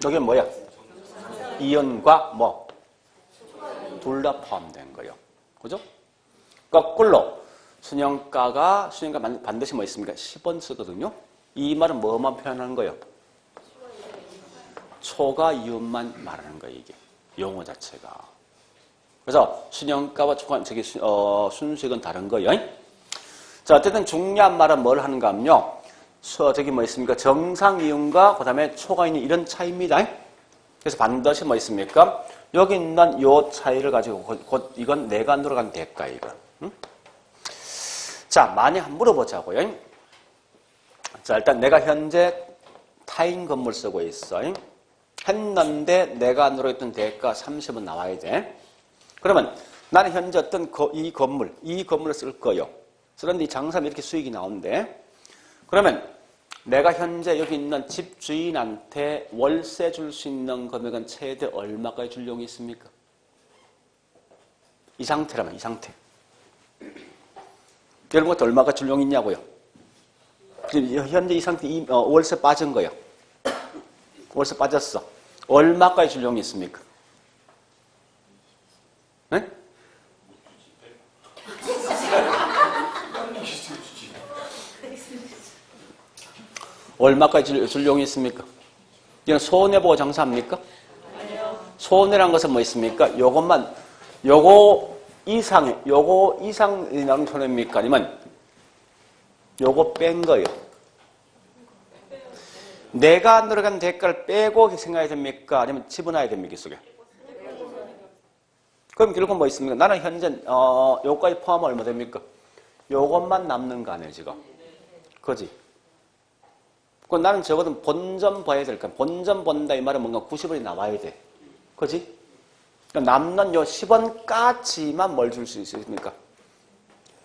여기 뭐야? 이윤과 뭐? 둘 다 포함된 거예요. 그죠? 거꾸로 순영가 반드시 뭐 있습니까? 10원 쓰거든요. 이 말은 뭐만 표현하는 거예요? 초과 이윤만 말하는 거예요, 이게. 용어 자체가. 그래서 순영가와 순수익은 다른 거예요. 자, 어쨌든 중요한 말은 뭘 하는가 하면요. 저기 뭐 있습니까? 정상 이윤과 그 다음에 초과 이윤 이런 차이입니다. 그래서 반드시 뭐 있습니까? 여기 있는 요 차이를 가지고 곧 이건 내가 노력한 대가 이거. 응? 자, 만약 한번 물어보자고요. 자, 일단 내가 현재 타인 건물 쓰고 있어. 했는데 내가 노력했던 대가 30은 나와야 돼. 그러면 나는 현재 어떤 이 건물을 쓸 거예요. 그런데 이 장사하면 이렇게 수익이 나오는데 그러면 내가 현재 여기 있는 집주인한테 월세 줄 수 있는 금액은 최대 얼마까지 줄 용이 있습니까? 이 상태라면 이 상태. 여러분 같은 얼마가 줄 용이 있냐고요? 현재 이 상태 월세 빠진 거예요. 월세 빠졌어. 얼마까지 줄 용이 있습니까? 네? 얼마까지 줄 용이 있습니까? 이건 손해보고 장사합니까? 손해란 것은 뭐 있습니까? 요거 이상이 나오는 손해입니까? 아니면 요거 뺀 거예요. 내가 노력한 대가를 빼고 생각해야 됩니까? 아니면 집어넣어야 됩니까? 이 속에? 그럼 결국 뭐 있습니까? 나는 현재 요거까지 포함하면 얼마 됩니까? 요것만 남는 거 아니에요, 지금? 그지? 그럼 나는 적어도 본전 봐야 될까? 본전 본다 이 말은 뭔가 90원이 나와야 돼. 그지? 그러니까 남는 요 10원까지만 뭘 줄 수 있습니까?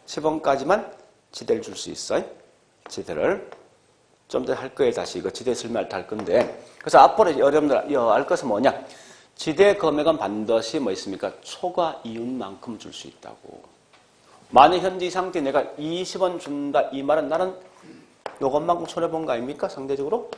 10원까지만 지대를 줄 수 있어요. 지대를. 좀 더 할 거예요, 다시. 이거 지대 설명할 때 할 건데. 그래서 앞으로 여러분들 알 것은 뭐냐? 지대 금액은 반드시 뭐 있습니까? 초과 이윤만큼 줄 수 있다고. 만약 현재 이 상태에 내가 20원 준다 이 말은 나는 요것만큼 손해본 거 아닙니까? 상대적으로?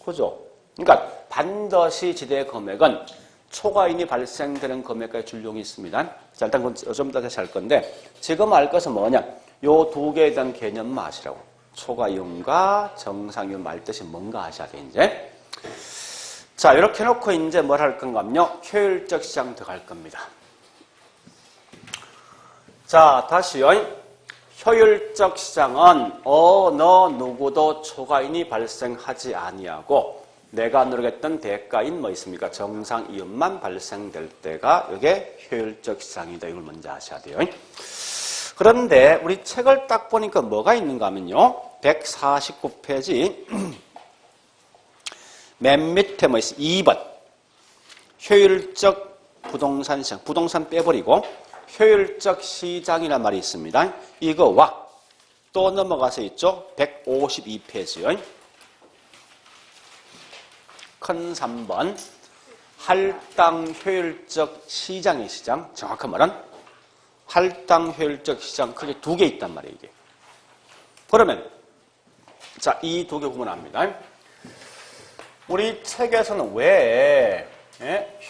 그죠? 그러니까 반드시 지대 금액은 초과인이 발생되는 금액까지 줄 용이 있습니다. 자, 일단 그건 좀 이따 다시 할 건데 지금 알 것은 뭐냐? 요 두 개에 대한 개념만 아시라고. 초과이윤과 정상이윤 말 뜻이 뭔가 아셔야 돼, 이제. 자, 이렇게 놓고 이제 뭘 할 건가요? 효율적 시장 들어갈 겁니다. 자, 다시요. 효율적 시장은 어느 누구도 초과인이 발생하지 아니하고 내가 누르겠던 대가인 뭐 있습니까? 정상 이윤만 발생될 때가 이게 효율적 시장이다. 이걸 먼저 아셔야 돼요. 그런데 우리 책을 딱 보니까 뭐가 있는가 하면요. 149페이지 맨 밑에 뭐 있어요? 2번. 효율적 부동산 시장. 부동산 빼버리고 효율적 시장이라는 말이 있습니다. 이거와 또 넘어가서 있죠. 152페이지요. 큰 3번. 할당 효율적 시장의 시장. 정확한 말은 할당 효율적 시장 크게 두 개 있단 말이에요. 이게. 그러면 자, 이 두 개 구분합니다. 우리 책에서는 왜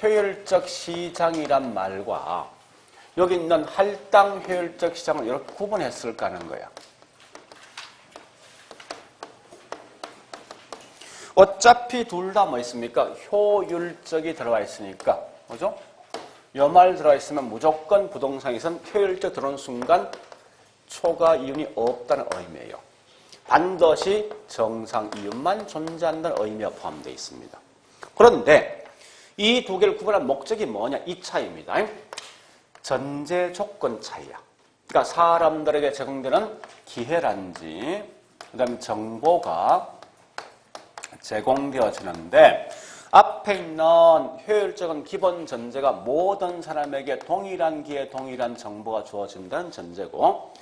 효율적 시장이란 말과 여기 있는 할당 효율적 시장을 이렇게 구분했을까 하는 거야. 어차피 둘 다 뭐 있습니까? 효율적이 들어와 있으니까. 그죠? 요 말 들어와 있으면 무조건 부동산에선 효율적 들어오는 순간 초과 이윤이 없다는 의미예요. 반드시 정상 이윤만 존재한다는 의미가 포함되어 있습니다. 그런데 이 두 개를 구분한 목적이 뭐냐? 이 차이입니다. 전제 조건 차이야. 그러니까 사람들에게 제공되는 기회란지, 그 다음에 정보가 제공되어지는데 앞에 있는 효율적인 기본 전제가 모든 사람에게 동일한 기회, 동일한 정보가 주어진다는 전제고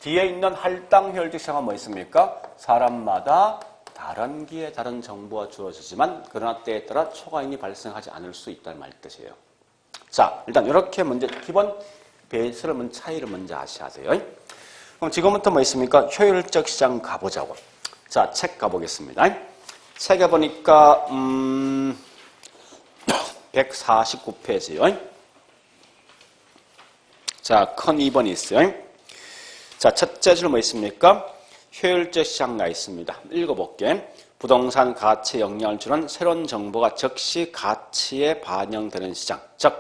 뒤에 있는 할당 효율적 시장은 뭐 있습니까? 사람마다 다른 기회, 다른 정보가 주어지지만 그러나 때에 따라 초과인이 발생하지 않을 수 있다는 말 뜻이에요. 자, 일단 이렇게 먼저 기본 베이스를 먼저 차이를 먼저 아셔야 돼요. 그럼 지금부터 뭐 있습니까? 효율적 시장 가보자고. 자, 책 가보겠습니다. 책에 보니까 149페이지요. 자, 큰 2번이 있어요. 자, 첫째 줄 뭐 있습니까? 효율적 시장가 있습니다. 읽어볼게. 부동산 가치에 영향을 주는 새로운 정보가 즉시 가치에 반영되는 시장. 즉,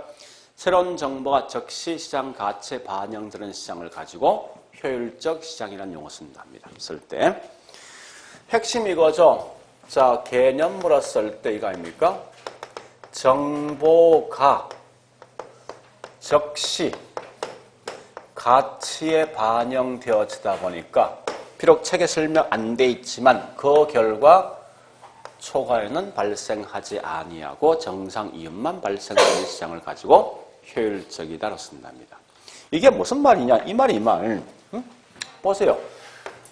새로운 정보가 즉시 시장 가치에 반영되는 시장을 가지고 효율적 시장이라는 용어 쓴답니다. 쓸 때. 핵심이 이거죠. 자, 개념으로 쓸 때 이거 아닙니까? 정보가 즉시 가치에 반영되어지다 보니까 비록 책에 설명 안 돼 있지만 그 결과 초과에는 발생하지 아니하고 정상 이윤만 발생하는 시장을 가지고 효율적이다로 쓴답니다. 이게 무슨 말이냐? 이 말이 이 말. 보세요.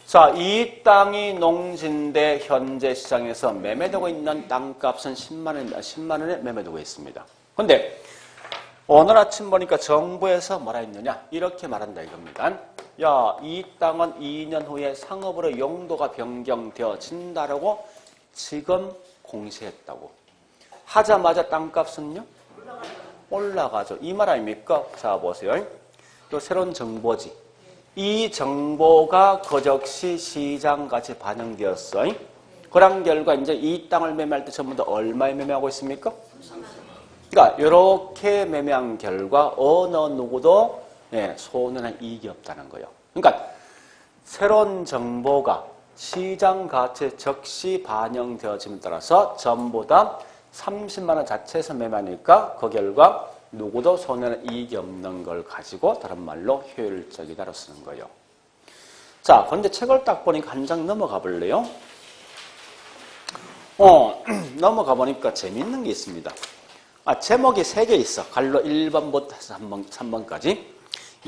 자, 이 땅이 농지인데 현재 시장에서 매매되고 있는 땅값은 10만 원에 매매되고 있습니다. 그런데 오늘 아침 보니까 정부에서 뭐라 했느냐? 이렇게 말한다 이겁니다. 야, 이 땅은 2년 후에 상업으로 용도가 변경되어진다라고 지금 공시했다고. 하자마자 땅값은요? 올라가죠. 이 말 아닙니까? 자, 보세요. 또 새로운 정보지. 이 정보가 그 즉시 시장가치에 반영되었어요. 그런 결과 이제 이 땅을 매매할 때 전부 다 얼마에 매매하고 있습니까? 그러니까 이렇게 매매한 결과 어느 누구도 손해나 이익이 없다는 거예요. 그러니까 새로운 정보가 시장 가치에 즉시 반영되어짐에 따라서 전부 다 30만 원 자체에서 매매하니까 그 결과 누구도 손해나 이익이 없는 걸 가지고 다른 말로 효율적이다로 쓰는 거예요. 자, 그런데 책을 딱 보니까 한 장 넘어가 볼래요? 넘어가 보니까 재밌는 게 있습니다. 제목이 3개 있어. 갈로 1번부터 3번까지.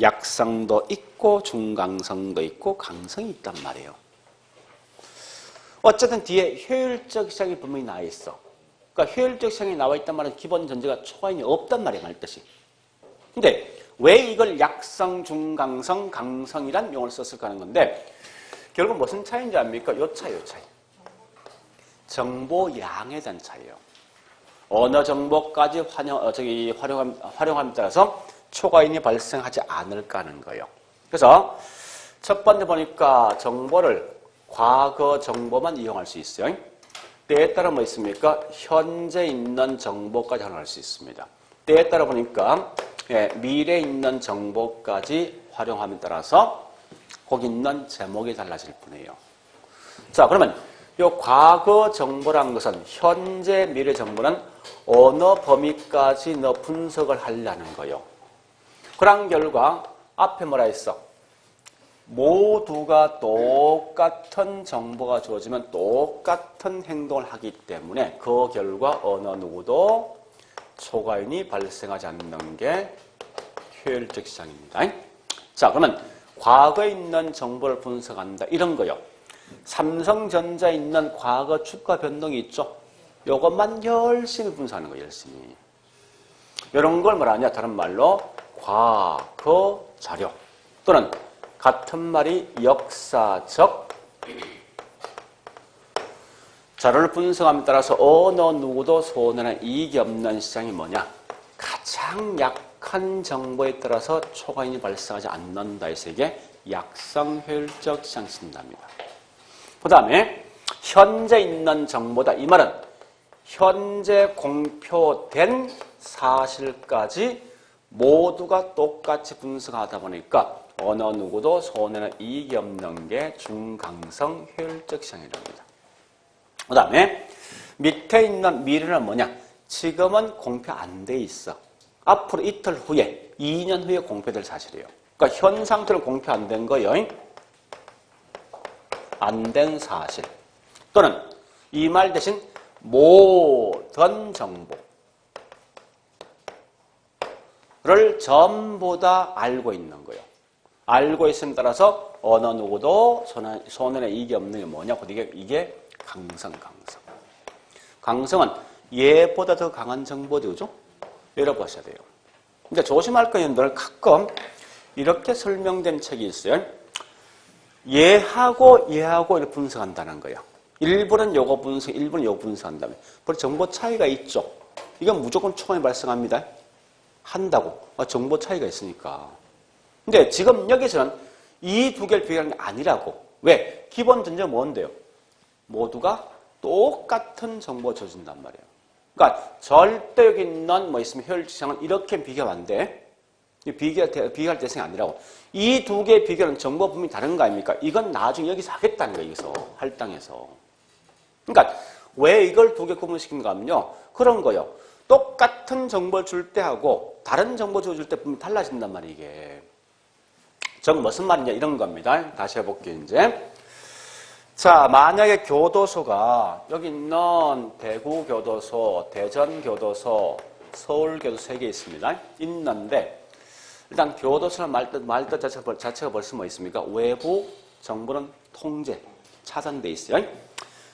약성도 있고 중강성도 있고 강성이 있단 말이에요. 어쨌든 뒤에 효율적 시장이 분명히 나와 있어. 그러니까 효율적 시장이 나와 있단 말은 기본 전제가 초과인이 없단 말이에요. 말 뜻이. 근데 왜 이걸 약성, 중강성, 강성이란 용어를 썼을까 하는 건데 결국 무슨 차이인지 압니까? 요 차이. 정보 양에 대한 차이예요. 어느 정보까지 활용함에 따라서 초과인이 발생하지 않을까 하는 거예요. 그래서 첫 번째 보니까 정보를 과거 정보만 이용할 수 있어요. 때에 따라 뭐 있습니까? 현재 있는 정보까지 활용할 수 있습니다. 때에 따라 보니까 미래에 있는 정보까지 활용함에 따라서 거기 있는 제목이 달라질 뿐이에요. 자, 그러면 이 과거 정보란 것은 현재 미래 정보는 어느 범위까지 너 분석을 하려는 거예요. 그런 결과 앞에 뭐라 했어? 모두가 똑같은 정보가 주어지면 똑같은 행동을 하기 때문에 그 결과 어느 누구도 초과인이 발생하지 않는 게 효율적 시장입니다. 자, 그러면 과거에 있는 정보를 분석한다. 이런 거요. 삼성전자에 있는 과거 주가 변동이 있죠. 이것만 열심히 분석하는 거예요. 열심히. 이런 걸 뭐라냐? 다른 말로 과거 자료 또는 같은 말이 역사적 자료를 분석함에 따라서 어느 누구도 손해나 이익이 없는 시장이 뭐냐? 가장 약한 정보에 따라서 초과인이 발생하지 않는다 해서 이게 약성효율적 시장 신답니다. 그 다음에 현재 있는 정보다. 이 말은 현재 공표된 사실까지 모두가 똑같이 분석하다 보니까 어느 누구도 손해나 이익이 없는 게 중강성 효율적 시장이랍니다. 그 다음에 밑에 있는 미래는 뭐냐? 지금은 공표 안 돼 있어. 앞으로 이틀 후에, 2년 후에 공표될 사실이에요. 그러니까 현 상태로 공표 안 된 거예요. 안 된 사실. 또는 이 말 대신 모든 정보를 전부 다 알고 있는 거예요. 알고 있음에 따라서 어느 누구도 손해나 이익이 없는 게 뭐냐? 이게 강성. 강성은 얘보다 더 강한 정보죠, 그죠? 열어보셔야 돼요. 근데 조심할 건 늘 가끔 이렇게 설명된 책이 있어요. 얘하고 이렇게 분석한다는 거예요. 일부는 요거 분석, 일부는 요거 분석한다면. 그리고 정보 차이가 있죠. 이건 무조건 초과이 발생합니다. 한다고. 정보 차이가 있으니까. 근데 지금 여기서는 이 두 개를 비교하는 게 아니라고. 왜? 기본 전제가 뭔데요? 모두가 똑같은 정보를 줘준단 말이에요. 그러니까 절대 여기 있는 뭐 있으면 효율적 시장은 이렇게 비교하면 안 돼. 비교할 대상이 아니라고. 이 두 개의 비교는 정보 분명히 다른 거 아닙니까? 이건 나중에 여기서 하겠다는 거예요. 여기서 할당에서. 그러니까 왜 이걸 두 개 구분시키는가 하면요. 그런 거요. 똑같은 정보를 줄 때 하고 다른 정보 줄 때 분명히 달라진단 말이에요. 이게. 즉 무슨 말이냐 이런 겁니다. 다시 해볼게요. 이제. 자, 만약에 교도소가 여기 있는 대구교도소, 대전교도소, 서울교도소 3개 있습니다. 있는데 일단 교도소는 말뜻 자체가 벌써 뭐 있습니까? 외부 정보는 통제, 차단돼 있어요.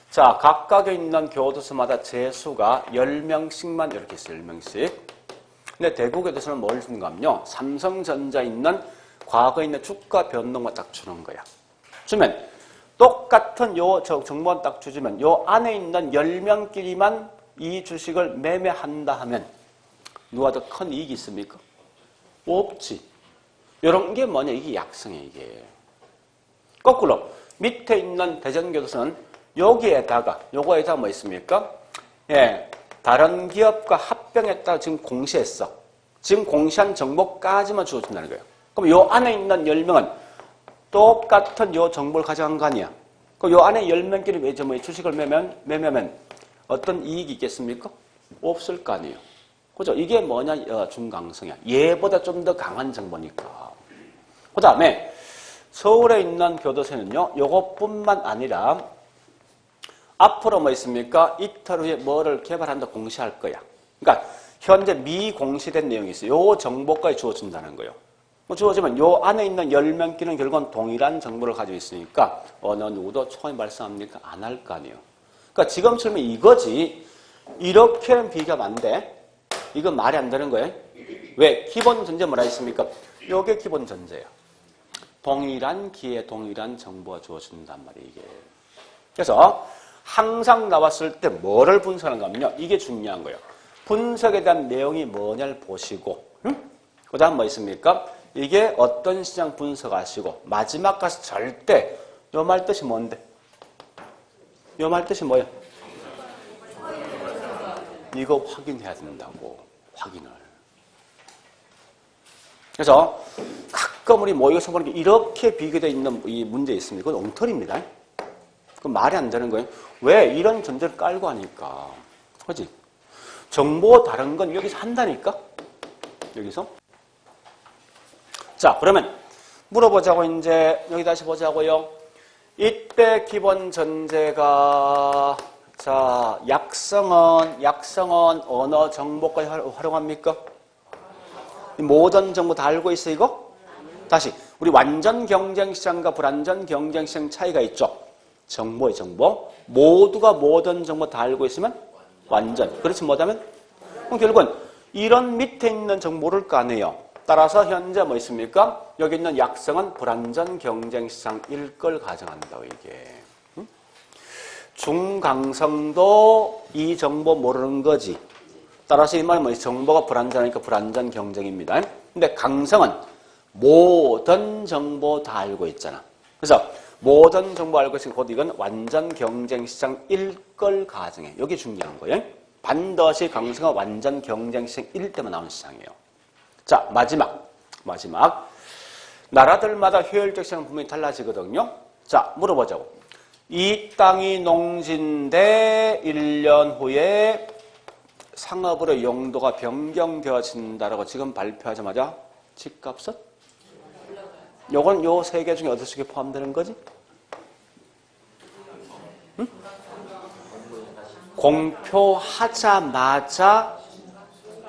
자, 각각에 있는 교도소마다 재수가 10명씩만 이렇게 있어요. 10명씩. 근데 대구교도소는 뭘 주는가 하면요. 삼성전자에 있는 과거에 있는 주가 변동만 딱 주는 거야. 주면 똑같은 요 정보만 딱 주시면 요 안에 있는 10명끼리만 이 주식을 매매한다 하면 누가 더 큰 이익이 있습니까? 없지. 이런 게 뭐냐? 이게 약성이에요, 이게. 거꾸로 밑에 있는 대전교도소는 여기에다가 요거에다가 뭐 있습니까? 예, 다른 기업과 합병했다가 지금 공시했어. 지금 공시한 정보까지만 주어준다는 거예요. 그럼 요 안에 있는 10명은 똑같은 요 정보를 가져간 거 아니야. 그럼 요 안에 10명끼리 주식을 매매하면 어떤 이익이 있겠습니까? 없을 거 아니에요. 그죠? 이게 뭐냐? 중강성이야. 얘보다 좀 더 강한 정보니까. 그 다음에 서울에 있는 교도소는요. 요것뿐만 아니라 앞으로 뭐 있습니까? 이틀 후에 뭐를 개발한다 공시할 거야. 그러니까 현재 미공시된 내용이 있어요. 요 정보까지 주어준다는 거예요. 주어지면 요 안에 있는 10명끼리는 결국은 동일한 정보를 가지고 있으니까 어느 누구도 초과이 발생합니까? 안 할 거 아니에요. 그러니까 지금처럼 이거지. 이렇게는 비교하면 안 돼. 이건 말이 안 되는 거예요. 왜? 기본 전제 뭐라 했습니까? 요게 기본 전제예요. 동일한 기회, 동일한 정보가 주어진단 말이에요, 이게. 그래서 항상 나왔을 때 뭐를 분석하는가 하면요. 이게 중요한 거예요. 분석에 대한 내용이 뭐냐를 보시고, 그 다음 뭐 있습니까? 이게 어떤 시장 분석하시고, 마지막 가서 절대 요 말 뜻이 뭔데? 요 말 뜻이 뭐예요? 이거 확인해야 된다고, 확인을. 그래서 가끔 우리 모의고사 보는 게 이렇게 비교되어 있는 이 문제 있습니다. 그건 엉터리입니다. 그건 말이 안 되는 거예요. 왜? 이런 전제를 깔고 하니까. 그렇지? 정보 다른 건 여기서 한다니까? 여기서. 자, 그러면 물어보자고 이제 여기 다시 보자고요. 이때 기본 전제가 자, 약성은 언어 정보까지 활용합니까? 모든 정보 다 알고 있어 이거? 다시 우리 완전 경쟁시장과 불완전 경쟁시장 차이가 있죠. 정보의 정보. 모두가 모든 정보 다 알고 있으면 완전. 그렇지 못하면 그럼 결국은 이런 밑에 있는 정보를 까내요. 따라서 현재 뭐 있습니까? 여기 있는 약성은 불완전 경쟁시장일 걸 가정한다고 이게. 중강성도 이 정보 모르는 거지. 따라서 이 말은 뭐 정보가 불완전하니까 불완전 경쟁입니다. 근데 강성은 모든 정보 다 알고 있잖아. 그래서 모든 정보 알고 있으니까 곧 이건 완전 경쟁시장일 걸 가정해. 여기 중요한 거예요. 반드시 강성은 완전 경쟁시장일 때만 나오는 시장이에요. 자, 마지막. 나라들마다 효율적 시장은 분명히 달라지거든요. 자, 물어보자고. 이 땅이 농지인데 1년 후에 상업으로 용도가 변경되어진다라고 지금 발표하자마자 집값은? 요건 요 세 개 중에 어느 쪽에 포함되는 거지? 응? 공표하자마자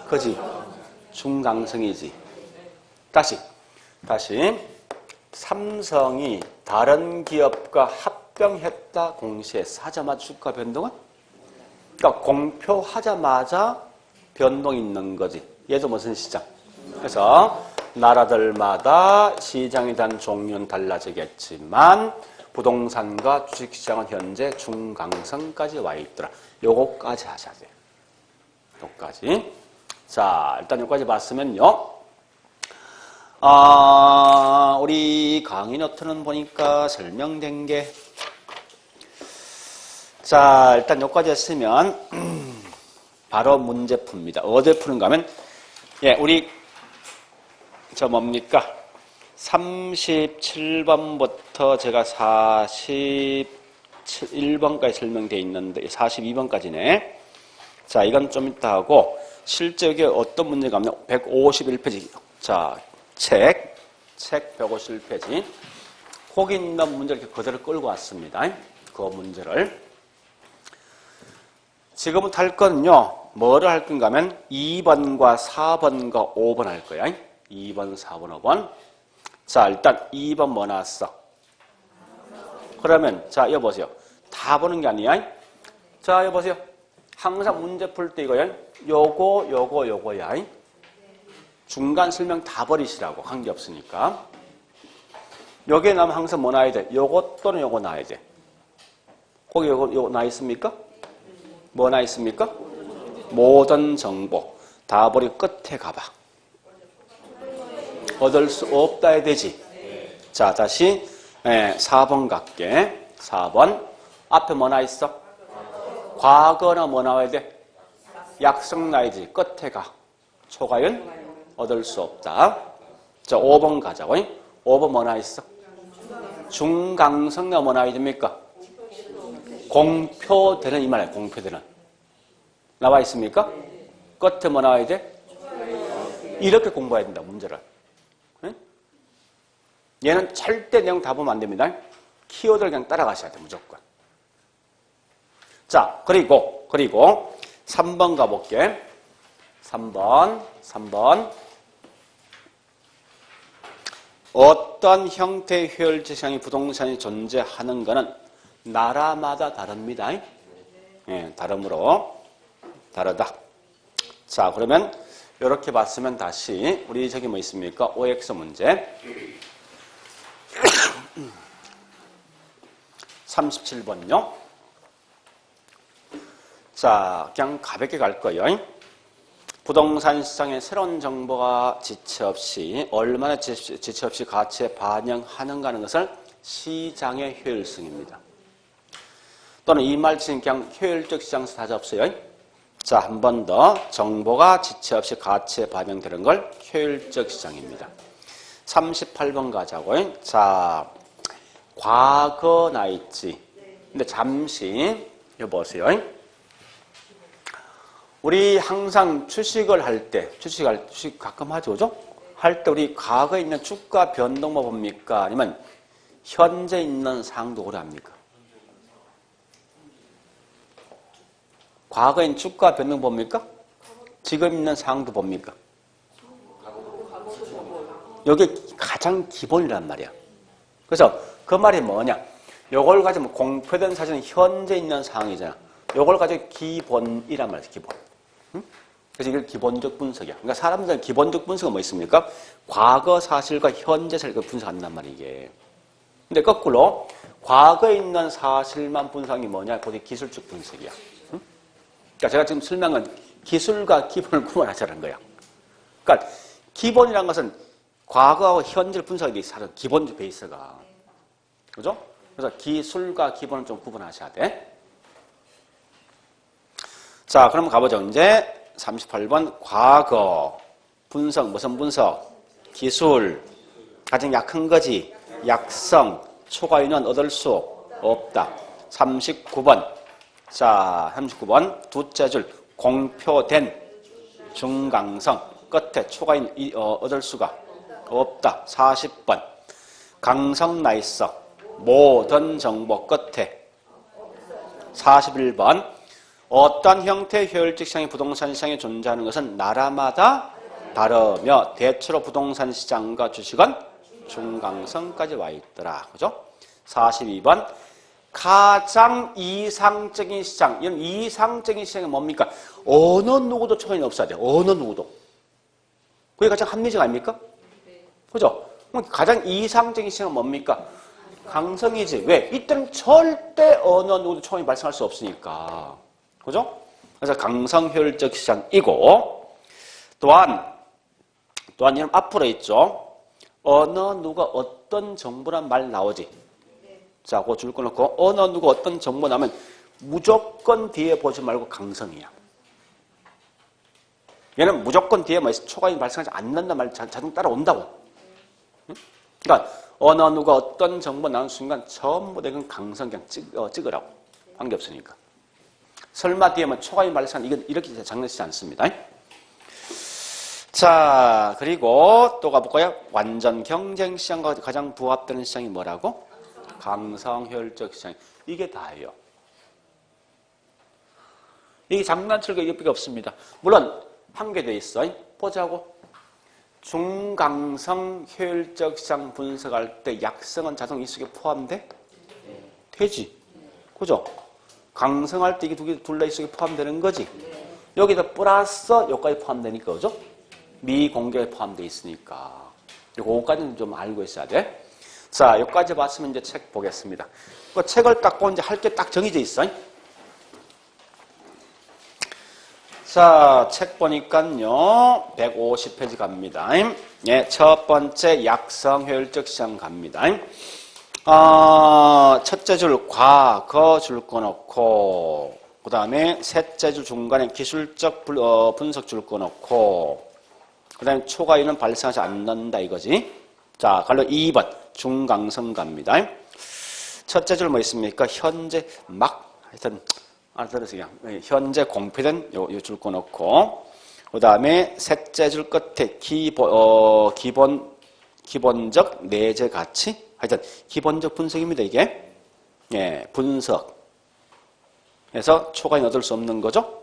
그지? 중강성이지. 다시 삼성이 다른 기업과 합병했다 공시에서 하자마자 주가 변동은? 그러니까 공표하자마자 변동이 있는 거지. 얘도 무슨 시장? 그래서 나라들마다 시장에 대한 종류는 달라지겠지만 부동산과 주식시장은 현재 중강성까지 와 있더라. 요거까지 하셔야 돼요. 요거까지. 자, 일단 여기까지 봤으면요. 우리 강의 노트는 보니까 설명된 게 자, 일단 여기까지 했으면 바로 문제 풉니다. 어디 푸는가 하면 예, 우리 저 뭡니까? 37번부터 제가 41번까지 설명되어 있는데 42번까지네. 자, 이건 좀 이따 하고 실제 여기 어떤 문제가 하면 151페이지. 자, 책 151페이지. 거기 있는 문제를 이렇게 그대로 끌고 왔습니다. 그 문제를. 지금부터 할 거는요. 뭐를 할 건가 하면 2번과 4번과 5번 할 거야. 2번, 4번, 5번. 자, 일단 2번 뭐 나왔어? 그러면 자, 여보세요. 다 보는 게 아니야. 자, 여보세요. 항상 문제 풀 때 이거야. 요거야. 중간 설명 다 버리시라고. 관계없으니까. 여기에 나면 항상 뭐 나와야 돼? 요거 또는 요거 나와야 돼. 거기 요거 나와 있습니까? 뭐 나와 있습니까? 모든 정보. 다 버리 끝에 가봐. 얻을 수 없다 해야 되지. 자, 다시 4번 갈게. 4번. 앞에 뭐 나와 있어? 과거나 뭐 나와야 돼? 약성 나야지. 끝에 가. 초과연 얻을 수 없다. 자, 5번 가자고. 5번 뭐 나와 있어? 중강성나 뭐 나와야 됩니까? 공표되는 이 말이야. 공표되는. 나와 있습니까? 끝에 뭐 나와야 돼? 이렇게 공부해야 된다. 문제를. 얘는 절대 내용 다 보면 안 됩니다. 키워드를 그냥 따라가셔야 돼. 무조건. 자, 그리고 3번 가볼게. 3번. 어떤 형태의 효율적 시장이 부동산이 존재하는 것은 나라마다 다릅니다. 예, 다름으로 다르다. 자, 그러면 이렇게 봤으면 다시 우리 저기 뭐 있습니까? OX 문제 37번요. 자, 그냥 가볍게 갈 거예요. 부동산 시장에 새로운 정보가 지체 없이 얼마나 지체 없이 가치에 반영하는가 하는 것을 시장의 효율성입니다. 또는 이 말치는 그냥 효율적 시장에서 다 잡어요. 자, 한 번 더 정보가 지체 없이 가치에 반영되는 걸 효율적 시장입니다. 38번 가자고요. 자, 과거 나 있지. 근데 잠시 여보세요. 우리 항상 주식을 할 때, 주식 가끔 하죠, 그죠? 할 때 우리 과거에 있는 주가 변동만 봅니까? 아니면 현재 있는 상황도 오래 합니까? 과거에 있는 주가 변동 봅니까? 지금 있는 상황도 봅니까? 이게 가장 기본이란 말이야. 그래서 그 말이 뭐냐? 요걸 가지고 공표된 사실은 현재 있는 상황이잖아. 요걸 가지고 기본이란 말이야, 기본. 응? 그래서 이걸 기본적 분석이야. 그러니까 사람들은 기본적 분석은 뭐 있습니까? 과거 사실과 현재 사실을 분석한단 말이야, 이게. 근데 거꾸로 과거에 있는 사실만 분석이 뭐냐? 그게 기술적 분석이야. 응? 그러니까 제가 지금 설명은 기술과 기본을 구분하자는 거야. 그러니까 기본이란 것은 과거하고 현재를 분석하기 위해서 하는 기본적 베이스가. 그죠? 그래서 기술과 기본을 좀 구분하셔야 돼. 자, 그럼 가보죠. 이제 38번 과거 분석, 무슨 분석? 기술. 가장 약한 거지. 약성. 초과인은 얻을 수 없다. 39번. 자, 39번. 두째 줄 공표된 중강성. 끝에 초과인 얻을 수가 없다. 40번. 강성 나 있어. 모든 정보 끝에. 41번. 어떤 형태의 효율적 시장이 부동산 시장에 존재하는 것은 나라마다 다르며 대체로 부동산 시장과 주식은 중강성까지 와 있더라. 그죠? 42번. 가장 이상적인 시장. 이런 이상적인 시장이 뭡니까? 어느 누구도 초과인이 없어야 돼요. 어느 누구도. 그게 가장 합리적 아닙니까? 그죠? 가장 이상적인 시장은 뭡니까? 강성이지. 왜? 이때는 절대 어느 누구도 초과인이 발생할 수 없으니까. 그죠? 그래서 강성 효율적 시장이고, 또한 이런 앞으로 있죠. 어느 누가 어떤 정보란 말 나오지. 자, 그거 줄 거 놓고, 어느 누가 어떤 정보 나면 무조건 뒤에 보지 말고 강성이야. 얘는 무조건 뒤에 뭐 초과인이 발생하지 않는다 말 자동 따라온다고. 그러니까 어느 누가 어떤 정보 나온 순간 전부 내건 강성 그냥 찍으라고. 관계없으니까. 설마 뒤에 뭐 초과인이 발생한 이건 이렇게 장난치지 않습니다. 자, 그리고 또 가볼까요? 완전 경쟁 시장과 가장 부합되는 시장이 뭐라고? 강성 효율적 시장. 이게 다예요. 이게 장난칠 거 이것밖에 없습니다. 물론 한 개 더 있어. 보자고. 중강성 효율적 시장 분석할 때 약성은 자동 이 속에 포함돼? 되지. 그죠? 강성할 때 이게 둘 다 이 속에 포함되는 거지. 여기다 플러스 여기까지 포함되니까, 그죠? 미공개에 포함되어 있으니까. 요거까지는 좀 알고 있어야 돼. 자, 여기까지 봤으면 이제 책 보겠습니다. 그 책을 딱 보면 이제 할 게 딱 정해져 있어. 자, 책 보니까요, 150페이지 갑니다. 예, 첫 번째 약성 효율적 시장 갑니다. 첫째 줄 과거 줄 거 넣고, 그 다음에 셋째 줄 중간에 기술적 분석 줄 거 넣고, 그 다음에 초과인은 발생하지 않는다 이거지. 자, 갈로 2번 중강성 갑니다. 첫째 줄 뭐 있습니까? 현재 하여튼 알아들으세요. 현재 공표된 요 줄 거 넣고, 그 다음에 셋째 줄 끝에 기본적 내재 가치. 하여튼 기본적 분석입니다, 이게. 예, 분석. 그래서 초과인 얻을 수 없는 거죠.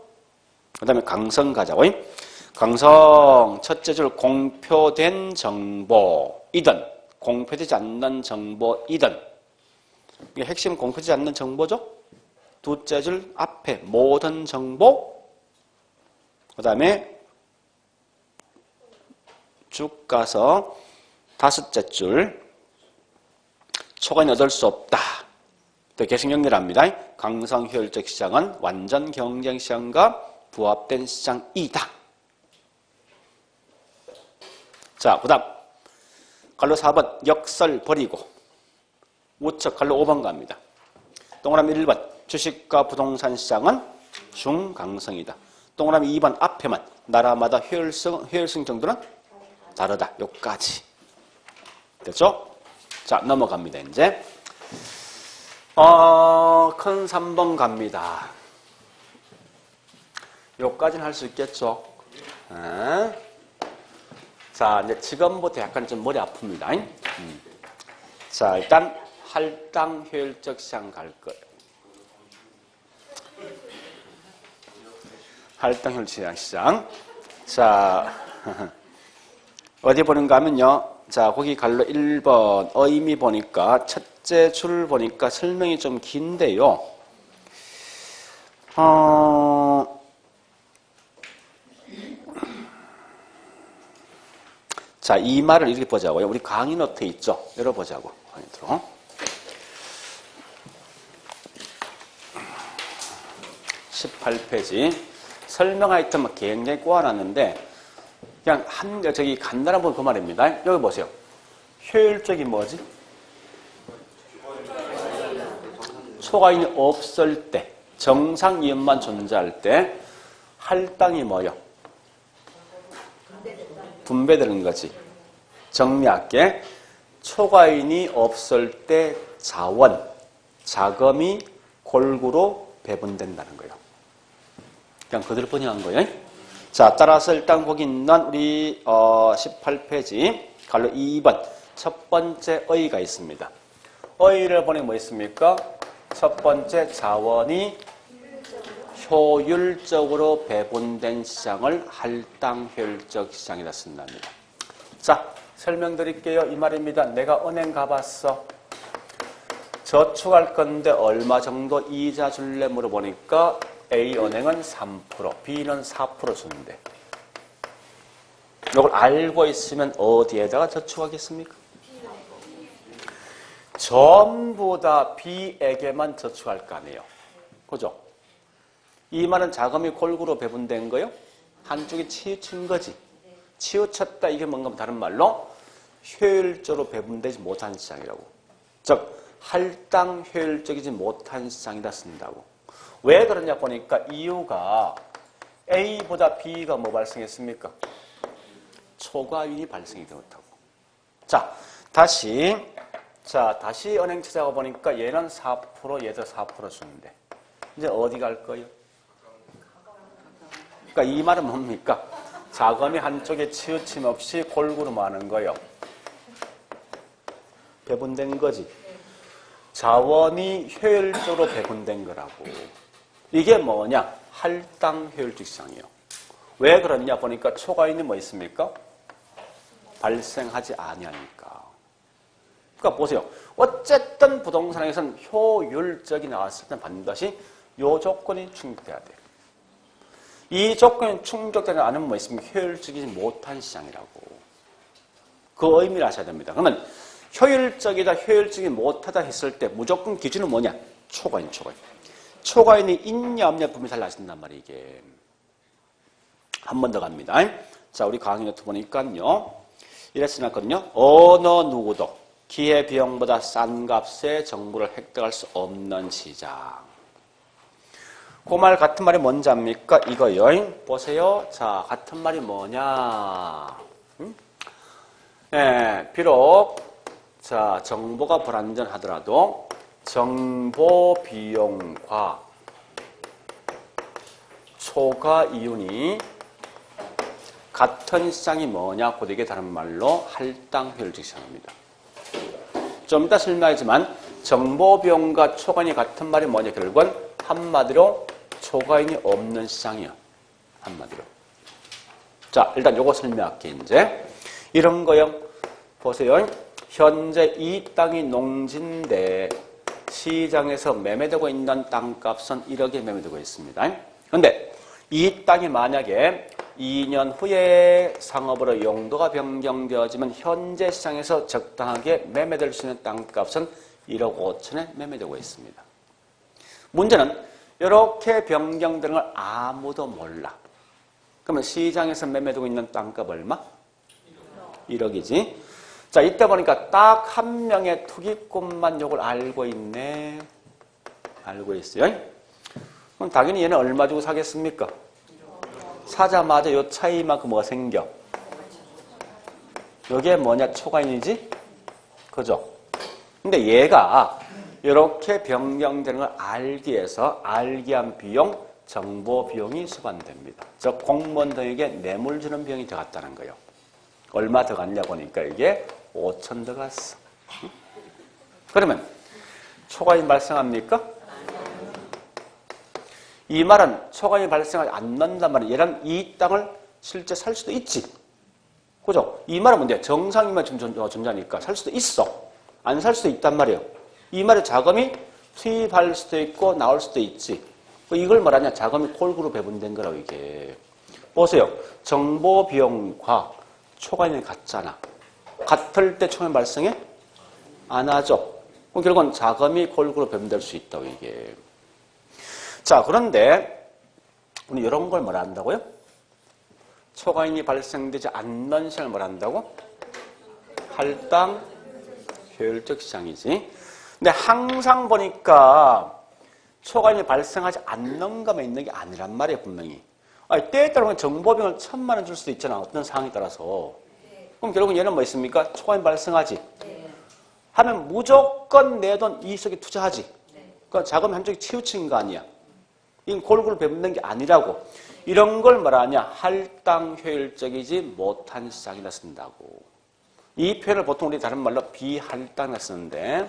그 다음에 강성 가자고. 강성 첫째 줄 공표된 정보이든 공표되지 않는 정보이든. 이게 핵심 공표되지 않는 정보죠. 두째 줄 앞에 모든 정보. 그 다음에 쭉 가서 다섯째 줄 초과인이 얻을 수 없다. 또 계속 연결합니다. 강성 효율적 시장은 완전 경쟁 시장과 부합된 시장이다. 자, 그 다음 갈로 4번 역설 버리고 우측 갈로 5번 갑니다. 동그라미 1번 주식과 부동산 시장은 중강성이다. 동그라미 2번 앞에만 나라마다 효율성 정도는 다르다. 요까지. 됐죠? 자, 넘어갑니다. 이제 큰 3번 갑니다. 요까지는 할 수 있겠죠? 자, 이제 지금부터 약간 좀 머리 아픕니다. 자, 일단 할당 효율적 시장 갈 거예요. 할당 효율적 시장. 자, 어디 보는가 하면요. 자, 거기 갈로 1번 의미 보니까 첫째 줄 보니까 설명이 좀 긴데요. 자, 이 말을 이렇게 보자고요. 우리 강의 노트 있죠? 열어보자고. 강의로. 18페이지. 설명 아이템 굉장히 꼬아놨는데, 그냥 저기 간단한 건 그 말입니다. 여기 보세요. 효율적이 뭐지? 초과인이 없을 때, 정상 이윤만 존재할 때, 할당이 뭐요? 분배되는 거지. 정리할게. 초과인이 없을 때 자금이 골고루 배분된다는 거예요. 그냥 그대로 번역한 거예요. 자, 따라서 일단 거기 있는 우리 18페이지 갈로 2번 첫 번째 의가 있습니다. 의를 보니 뭐 있습니까? 첫 번째 자원이 효율적으로 배분된 시장을 할당 효율적 시장이라 쓴답니다. 자, 설명드릴게요. 이 말입니다. 내가 은행 가봤어. 저축할 건데 얼마 정도 이자 줄래 물어보니까 A은행은 3%, B는 4% 주는데 이걸 알고 있으면 어디에다가 저축하겠습니까? 전부 다 B에게만 저축할 거 아니에요. 그죠? 이 말은 자금이 골고루 배분된 거요. 한쪽이 치우친 거지. 치우쳤다 이게 뭔가 다른 말로 효율적으로 배분되지 못한 시장이라고. 즉 할당 효율적이지 못한 시장이다 쓴다고. 왜 그러냐 보니까 이유가 A보다 B가 뭐 발생했습니까? 초과이윤이 발생이 되었다고. 자, 다시 은행 찾아가 보니까 얘는 4%, 얘도 4% 주는데 이제 어디 갈 거예요? 그러니까 이 말은 뭡니까? 자금이 한쪽에 치우침 없이 골고루 많은 거예요. 배분된 거지. 자원이 효율적으로 배분된 거라고. 이게 뭐냐? 할당 효율적 시장이에요. 왜 그러냐 보니까 초과이윤이 뭐 있습니까? 발생하지 아니하니까. 그러니까 보세요. 어쨌든 부동산에서는 효율적이 나왔을 때 반드시 이 조건이 충족돼야 돼요. 이 조건이 충족되지 않으면 뭐 있습니까? 효율적이지 못한 시장이라고. 그 의미를 아셔야 됩니다. 그러면 효율적이다, 효율적이 못하다 했을 때 무조건 기준은 뭐냐? 초과인. 초과인이 있냐 없냐 분명히 잘 아신단 말이에요. 이게. 한 번 더 갑니다. 자, 우리 강의 노트 보니까요. 이랬으나 했거든요. 어느 누구도 기회비용보다 싼 값에 정보를 획득할 수 없는 시장. 그 말 같은 말이 뭔지 압니까? 이거요. 보세요. 자, 같은 말이 뭐냐. 네, 비록 자, 정보가 불완전하더라도 정보 비용과 초과 이윤이 같은 시장이 뭐냐? 곧 이게 다른 말로 할당 효율적 시장입니다. 좀 이따 설명하지만 정보 비용과 초과인이 같은 말이 뭐냐? 결국은 한마디로 초과인이 없는 시장이요. 한마디로. 자, 일단 요거 설명할게요. 이제 이런 거요. 보세요. 현재 이 땅이 농지인데 시장에서 매매되고 있는 땅값은 1억에 매매되고 있습니다. 그런데 이 땅이 만약에 2년 후에 상업으로 용도가 변경되어지면 현재 시장에서 적당하게 매매될 수 있는 땅값은 1억 5천에 매매되고 있습니다. 문제는 이렇게 변경되는 걸 아무도 몰라. 그러면 시장에서 매매되고 있는 땅값 얼마? 1억이지. 자, 이때 보니까 딱 한 명의 투기꾼만 이걸 알고 있네. 알고 있어요. 그럼 당연히 얘는 얼마 주고 사겠습니까? 사자마자 이 차이만큼 뭐가 생겨? 이게 뭐냐? 초과인이지? 그죠? 근데 얘가 이렇게 변경되는 걸 알기 위해서 알기 위한 비용, 정보 비용이 수반됩니다. 즉 공무원 등에게 뇌물 주는 비용이 들어갔다는 거예요. 얼마 들어갔냐 보니까 이게 5천 들어갔어. 그러면 초과인 발생합니까? 이 말은 초과인이 발생하지 않는단 말이에요. 얘는 이 땅을 실제 살 수도 있지. 그죠? 이 말은 뭔데? 정상이면 존재하니까 살 수도 있어. 안 살 수도 있단 말이에요. 이 말에 자금이 투입할 수도 있고 나올 수도 있지. 이걸 말하냐? 자금이 콜그룹 배분된 거라고 이게. 보세요. 정보 비용과 초과인이 같잖아. 같을 때 초과인 발생해? 안 하죠. 그럼 결국은 자금이 콜그룹 배분될 수 있다고 이게. 자, 그런데 우리 이런 걸 뭐라 한다고요? 초과인이 발생되지 않는 시장을 뭐라 한다고? 할당 효율적 시장이지. 근데 항상 보니까 초과인이 발생하지 않는 것만 있는 게 아니란 말이에요, 분명히. 아니, 때에 따라 정보비용을 1,000만 원 줄 수도 있잖아, 어떤 상황에 따라서. 그럼 결국은 얘는 뭐 있습니까? 초과인 발생하지. 하면 무조건 내 돈 이 속에 투자하지. 그러니까 자금 한쪽에 치우친 거 아니야. 이건 골고루 배분된 게 아니라고. 이런 걸 말하냐? 할당 효율적이지 못한 시장이라 쓴다고. 이 표현을 보통 우리 다른 말로 비할당이라 쓰는데,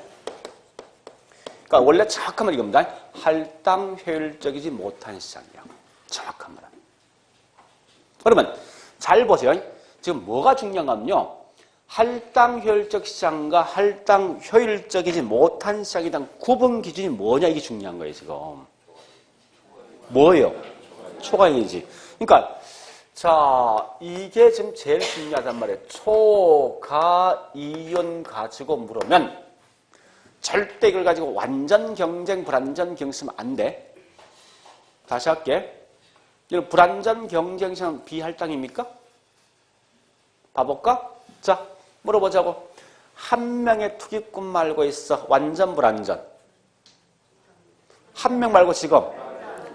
그러니까 원래 정확한 말이 이겁니다. 할당 효율적이지 못한 시장이야. 정확한 말은. 그러면 잘 보세요. 지금 뭐가 중요한가면요. 할당 효율적 시장과 할당 효율적이지 못한 시장에 대한 구분 기준이 뭐냐 이게 중요한 거예요, 지금. 뭐예요? 초과인이지. 그러니까 자, 이게 지금 제일 중요하단 말이에요. 초과이윤 가지고 물으면 절대 이걸 가지고 완전 경쟁, 불완전 경쟁 쓰면 안 돼. 다시 할게. 이거 불완전 경쟁 시장 비할당입니까? 봐볼까? 자, 물어보자고. 한 명의 투기꾼 말고 있어. 완전 불완전. 한 명 말고 지금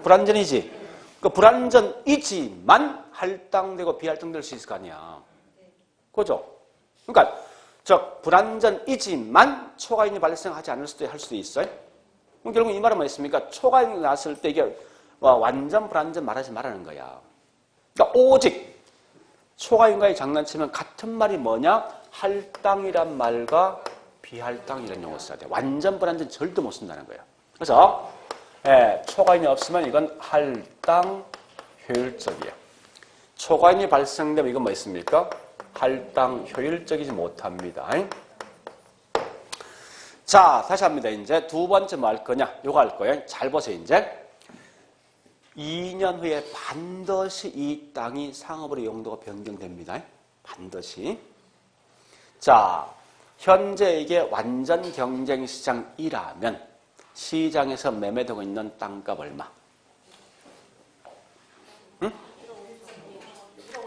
불완전이지. 그 불완전이지만 할당되고 비할당될 수 있을 거 아니야. 그죠? 그러니까 불완전이지만 초과인이 발생하지 않을 수도 할 수도 있어요. 그럼 결국 이 말은 뭐였습니까? 초과인이 났을 때 이게 완전 불완전 말하지 말라는 거야. 그러니까 오직 초과인과의 장난치면 같은 말이 뭐냐? 할당이란 말과 비할당이라는 용어 써야 돼. 완전 불완전 절대 못 쓴다는 거야. 그래서 초과인이 없으면 이건 할당 효율적이야. 초과인이 발생되면 이건 뭐 있습니까? 할당 효율적이지 못합니다. 자, 다시 합니다. 이제 두 번째 뭐 할 거냐? 요거 할 거예요. 잘 보세요, 이제. 2년 후에 반드시 이 땅이 상업으로 용도가 변경됩니다. 반드시. 자, 현재 이게 완전 경쟁 시장이라면 시장에서 매매되고 있는 땅값 얼마? 응?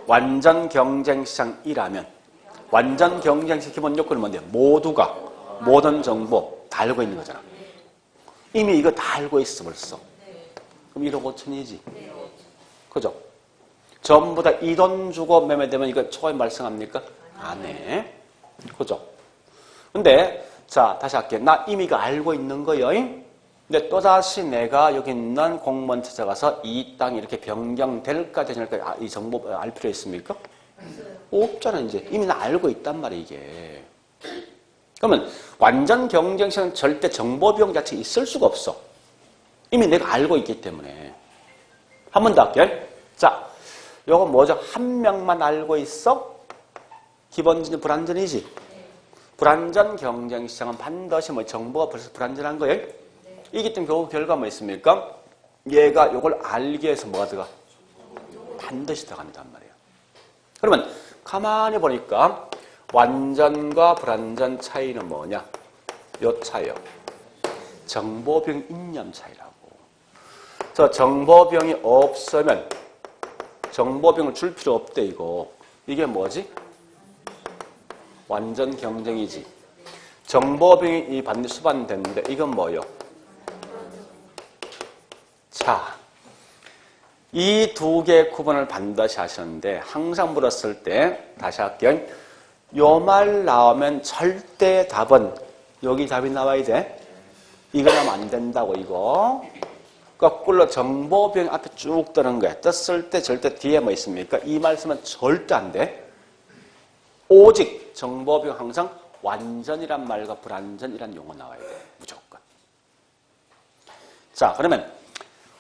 완전 경쟁 시장이라면 완전 경쟁 시장 기본 요건은 뭔데? 모두가 모든 정보 다 알고 있는 거잖아. 이미 이거 다 알고 있어 벌써. 그럼 1억 5천이지. 그죠? 전부 다 이 돈 주고 매매되면 이거 초과인 발생합니까? 안 해. 그죠? 근데 자, 다시 할게. 나 이미 이거 알고 있는 거예요. 근데 또다시 내가 여기 있는 공무원 찾아가서 이 땅이 이렇게 변경될까 되질까 이 정보 알 필요 있습니까? 없잖아, 이제. 이미 나 알고 있단 말이야, 이게. 그러면 완전 경쟁시장은 절대 정보 비용 자체 있을 수가 없어. 이미 내가 알고 있기 때문에. 한 번 더 할게요. 자, 요거 뭐죠? 한 명만 알고 있어? 기본적인 불완전이지? 불완전 경쟁시장은 반드시 뭐 정보가 벌써 불완전한 거예요? 이기 때문에 결과 뭐 있습니까? 얘가 요걸 알기 위해서 뭐가 들어가? 반드시 들어간단 말이에요. 그러면 가만히 보니까 완전과 불완전 차이는 뭐냐? 요 차이요. 정보병 입력 차이라고. 저 정보병이 없으면 정보병을 줄 필요 없대 이거. 이게 뭐지? 완전 경쟁이지. 정보병이 반드시 수반되는데 이건 뭐요? 자, 이 두 개의 구분을 반드시 하셨는데 항상 물었을 때 다시 할게요. 요 말 나오면 절대 답은 여기 답이 나와야 돼. 이거 나오면 안 된다고 이거. 거꾸로 정보병 앞에 쭉 뜨는 거야. 떴을 때 절대 뒤에 뭐 있습니까? 이 말씀은 절대 안 돼. 오직 정보병 항상 완전이란 말과 불완전이란 용어 나와야 돼. 무조건. 자, 그러면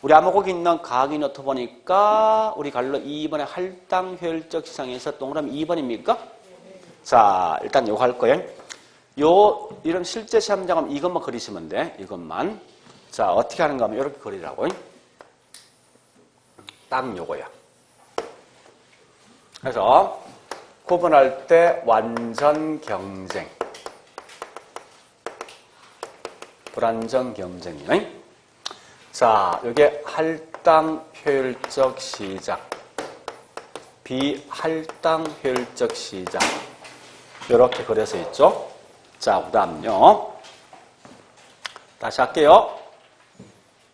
우리 암호곡이 있는 강의 노트 보니까 우리 갈로 2번의 할당 효율적 시장에서 동그라미 2번입니까? 자, 일단 요거 할 거예요. 이런 실제 시험장 하면 이것만 그리시면 돼. 이것만. 자, 어떻게 하는가 하면 이렇게 그리라고. 딱 요거야. 그래서 구분할 때 완전 경쟁, 불완전 경쟁이요. 자, 이게 할당 효율적 시장, 비할당 효율적 시장. 이렇게 그려서 있죠. 자, 그 다음요. 다시 할게요.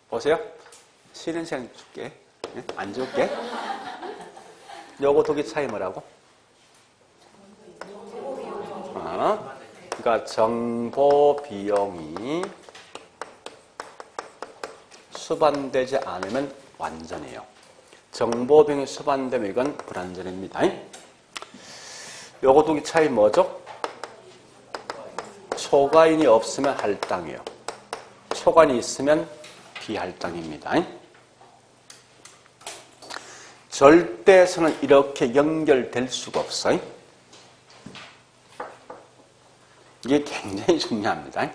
보세요. 쉬는 시간 줄게. 안 줄게. 요거 두 개 차이 뭐라고? 그러니까 정보 비용이 수반되지 않으면 완전해요. 정보 비용이 수반되면 이건 불완전입니다. 요거 두 개 차이 뭐죠? 초과인이 없으면 할당이에요. 초과인이 있으면 비할당입니다. 절대선은 이렇게 연결될 수가 없어요. 이게 굉장히 중요합니다.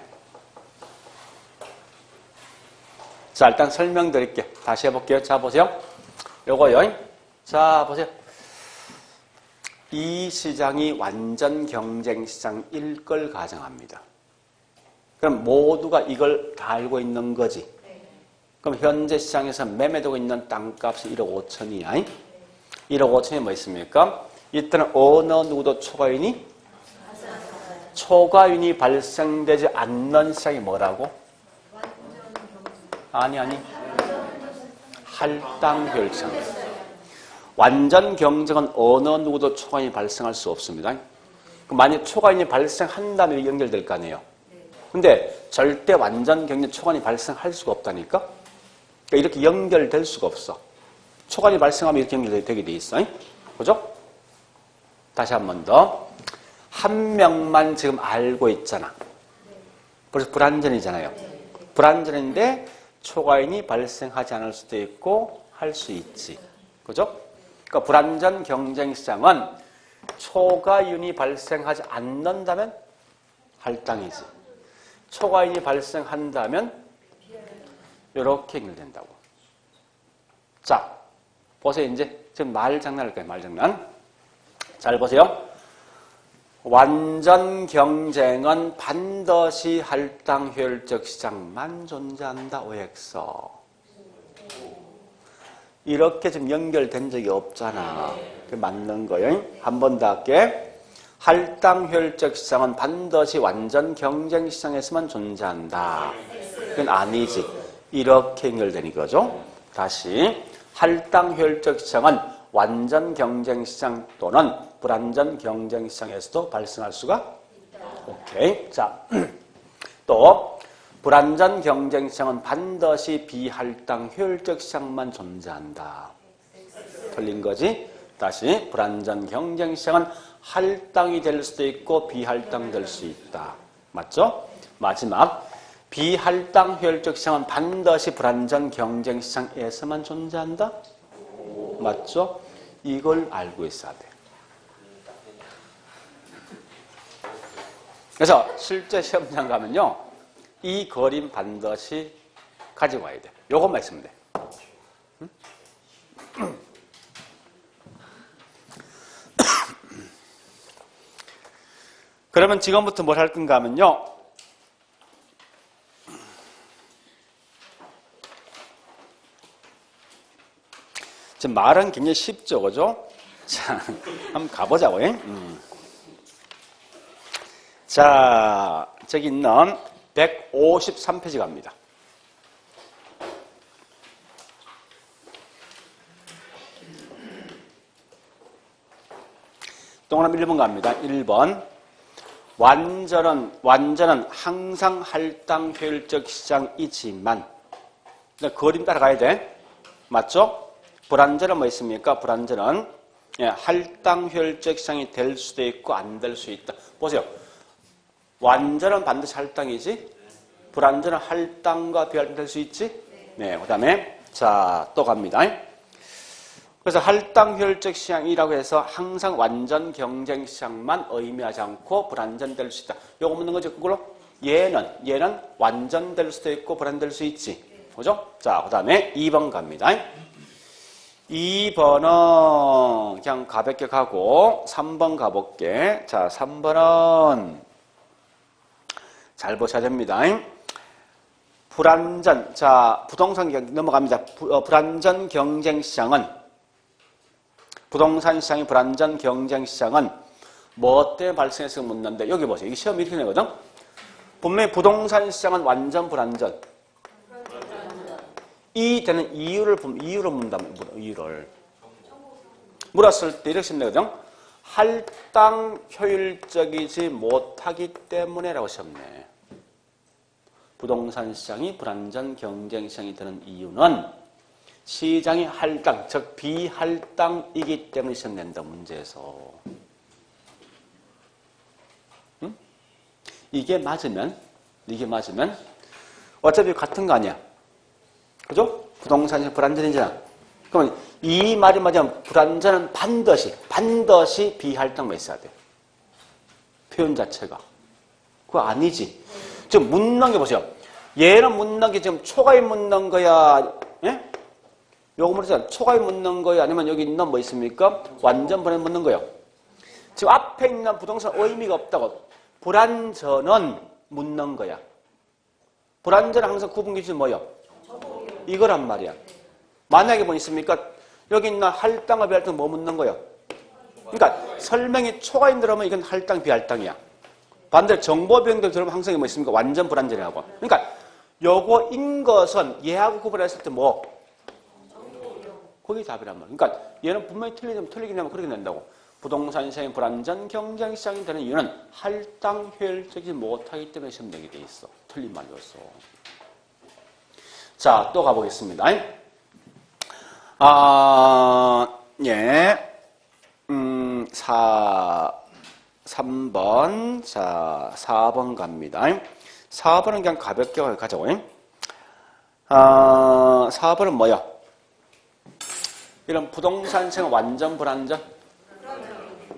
자, 일단 설명드릴게요. 다시 해볼게요. 자, 보세요. 요거요. 자, 보세요. 이 시장이 완전 경쟁 시장일 걸 가정합니다. 그럼 모두가 이걸 다 알고 있는 거지. 그럼 현재 시장에서 매매되고 있는 땅값이 1억 5천이야. 1억 5천이 뭐 있습니까? 이때는 어느 누구도 초과인이 발생되지 않는 시장이 뭐라고? 아니. 할당 효율성. 완전 경쟁은 어느 누구도 초과인이 발생할 수 없습니다. 그럼 만약 초과인이 발생한다면 연결될 거 아니에요. 근데 절대 완전 경쟁 초과인이 발생할 수가 없다니까? 그러니까 이렇게 연결될 수가 없어. 초과인이 발생하면 이렇게 연결되게 돼 있어. 그죠? 다시 한 번 더. 한 명만 지금 알고 있잖아. 그래서 불완전이잖아요. 불완전인데 초과인이 발생하지 않을 수도 있고 할 수 있지. 그죠? 그러니까 불완전 경쟁 시장은 초과인이 발생하지 않는다면 할당이지. 초과인이 발생한다면 이렇게 연결된다고. 자, 보세요. 이제 지금 말장난할 거예요. 말장난. 잘 보세요. 완전 경쟁은 반드시 할당 효율적 시장만 존재한다. OX. 이렇게 지금 연결된 적이 없잖아. 그게 맞는 거예요. 한 번 더 할게. 할당 효율적 시장은 반드시 완전 경쟁 시장에서만 존재한다. 그건 아니지. 이렇게 연결되는 거죠. 다시. 할당 효율적 시장은 완전 경쟁 시장 또는 불완전 경쟁 시장에서도 발생할 수가 오케이. 자, 또 불완전 경쟁 시장은 반드시 비할당 효율적 시장만 존재한다. 틀린 거지? 다시 불완전 경쟁 시장은 할당이 될 수도 있고 비할당 될 수 있다. 맞죠? 마지막 비할당 효율적 시장은 반드시 불완전 경쟁 시장에서만 존재한다. 맞죠? 이걸 알고 있어야 돼. 그래서 실제 시험장 가면요, 이 그림 반드시 가지고 와야 돼. 요것만 있으면 돼. 그러면 지금부터 뭘 할 건가 하면요. 지금 말은 굉장히 쉽죠, 그죠? 자, 한번 가보자고요. 자, 저기 있는 153페이지 갑니다. 동그라미 1번 갑니다. 1번. 완전은 항상 할당 효율적 시장이지만, 그림 따라가야 돼. 맞죠? 불완전은 뭐 있습니까? 불완전은 할당 효율적 시장이 될 수도 있고 안 될 수 있다. 보세요. 완전은 반드시 할당이지? 불완전은 할당과 비할당 될 수 있지? 네. 그 다음에 자, 또 갑니다. 그래서 할당 효율적 시장이라고 해서 항상 완전 경쟁 시장만 의미하지 않고 불완전될 수 있다. 요거 묻는 거죠. 그걸로 얘는 완전될 수도 있고 불완전될 수 있지. 그죠? 자, 그 다음에 2번 갑니다. 2번은 그냥 가볍게 가고 3번 가볼게. 자, 3번은 잘 보셔야 됩니다. 불완전, 자, 부동산 넘어갑니다. 불완전 경쟁 시장은 부동산 시장의 불완전 경쟁 시장은 뭐 때문에 발생해서 묻는데 여기 보세요. 이게 시험 이렇게 내거든. 분명히 부동산 시장은 완전 불완전. 이 되는 이유를 묻는다면 이유를 물었을 때 이렇게 내거든. 할당 효율적이지 못하기 때문에라고 시험 내. 부동산 시장이 불완전 경쟁 시장이 되는 이유는 시장이 할당, 즉 비할당이기 때문에 시험 낸다, 문제에서. 응? 이게 맞으면 어차피 같은 거 아니야. 그죠? 부동산이 불완전이잖아. 그러면 이 말이 맞으면 불완전은 반드시 비할당만 있어야 돼. 표현 자체가. 그거 아니지. 지금 묻는 게 보세요. 얘는 묻는 게 지금 초과에 묻는 거야. 예? 요거 물어서 초과에 묻는 거야? 아니면 여기 있는 뭐 있습니까? 완전 불완전 묻는 거예요. 지금 앞에 있는 부동산 의미가 없다고. 불완전은 묻는 거야. 불완전은 항상 구분 기준이 뭐예요? 이거란 말이야. 만약에 뭐 있습니까? 여기 있는 할당과 비할당 뭐 묻는 거예요? 그러니까 설명이 초과인 들어오면 이건 할당, 비할당이야. 반대로 정보 비용들 들어오면 항상 뭐 있습니까? 완전 불완전이라고. 그러니까 요거인 것은 얘하고 구분했을 때 뭐? 그게 답이란 말이야. 그러니까 얘는 분명히 틀리긴 하면 그렇게 낸다고. 부동산 시장이 불완전 경쟁 시장이 되는 이유는 할당 효율적이지 못하기 때문에 시험 내게 돼 있어. 틀린 말이었어. 자, 또 가보겠습니다. 예. 3번. 자, 4번 갑니다. 4번은 그냥 가볍게 가자고. 4번은 뭐야? 이런 부동산 시장 완전 불완전?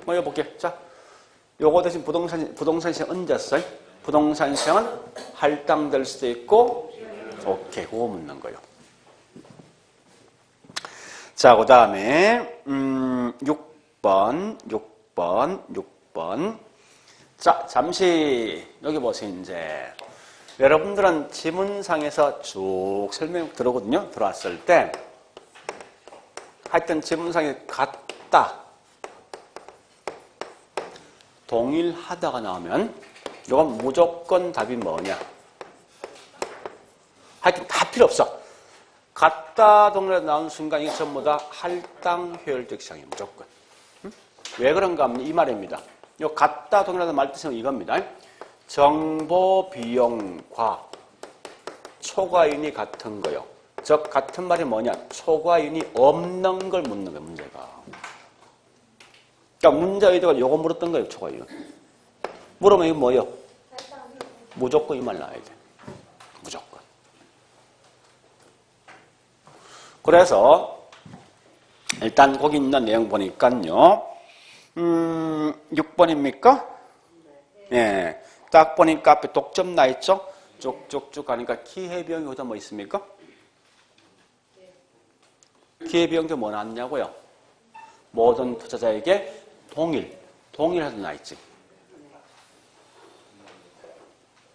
뭐 해볼게. 자, 요거 대신 부동산 시장 얹었어. 부동산 시장은 할당될 수도 있고, 오케이, 그거 묻는 거예요. 자, 그 다음에 6번. 자, 잠시 여기 보세요. 이제 여러분들은 지문상에서 쭉 설명 들어오거든요. 들어왔을 때 하여튼 지문상에 같다, 동일하다가 나오면 이건 무조건 답이 뭐냐? 하여튼 다 필요 없어. 같다, 동일하다 나오는 순간 이게 전부 다 할당 효율적 시장이에요. 무조건. 왜 그런가 하면 이 말입니다. 이 같다, 동일하다 말 뜻은 이겁니다. 정보 비용과 초과인이 같은 거요. 즉 같은 말이 뭐냐? 초과인이 없는 걸 묻는 거예요. 문제가. 그러니까 문제 의도가 요거 물었던 거예요. 초과인. 물으면 이거 뭐예요? 무조건 이 말 나와야 돼. 무조건. 그래서 일단 거기 있는 내용 보니까요. 6번입니까? 예. 딱 보니까 앞에 독점 나 있죠? 쭉쭉쭉 가니까 기회비용이 여기다 뭐 있습니까? 기회비용도 뭐 나왔냐고요? 모든 투자자에게 동일하게 나 있지.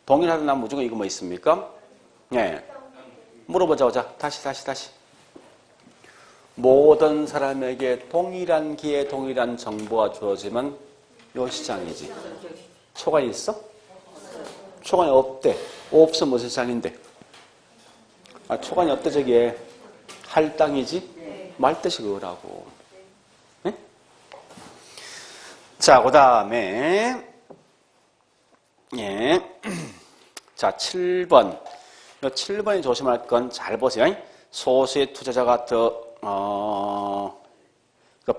동일하다는 무조건 이거 뭐 있습니까? 예. 물어보자, 보자. 다시. 모든 사람에게 동일한 기회, 동일한 정보가 주어지면 요 시장이지. 초과이 있어? 초과이 없대. 없으면 무슨 시장인데? 초과이 없대, 저기에. 할당이지? 말뜻이 그거라고. 네? 자, 그 다음에, 예. 자, 7번. 요 7번이 조심할 건 잘 보세요. 소수의 투자자가 더,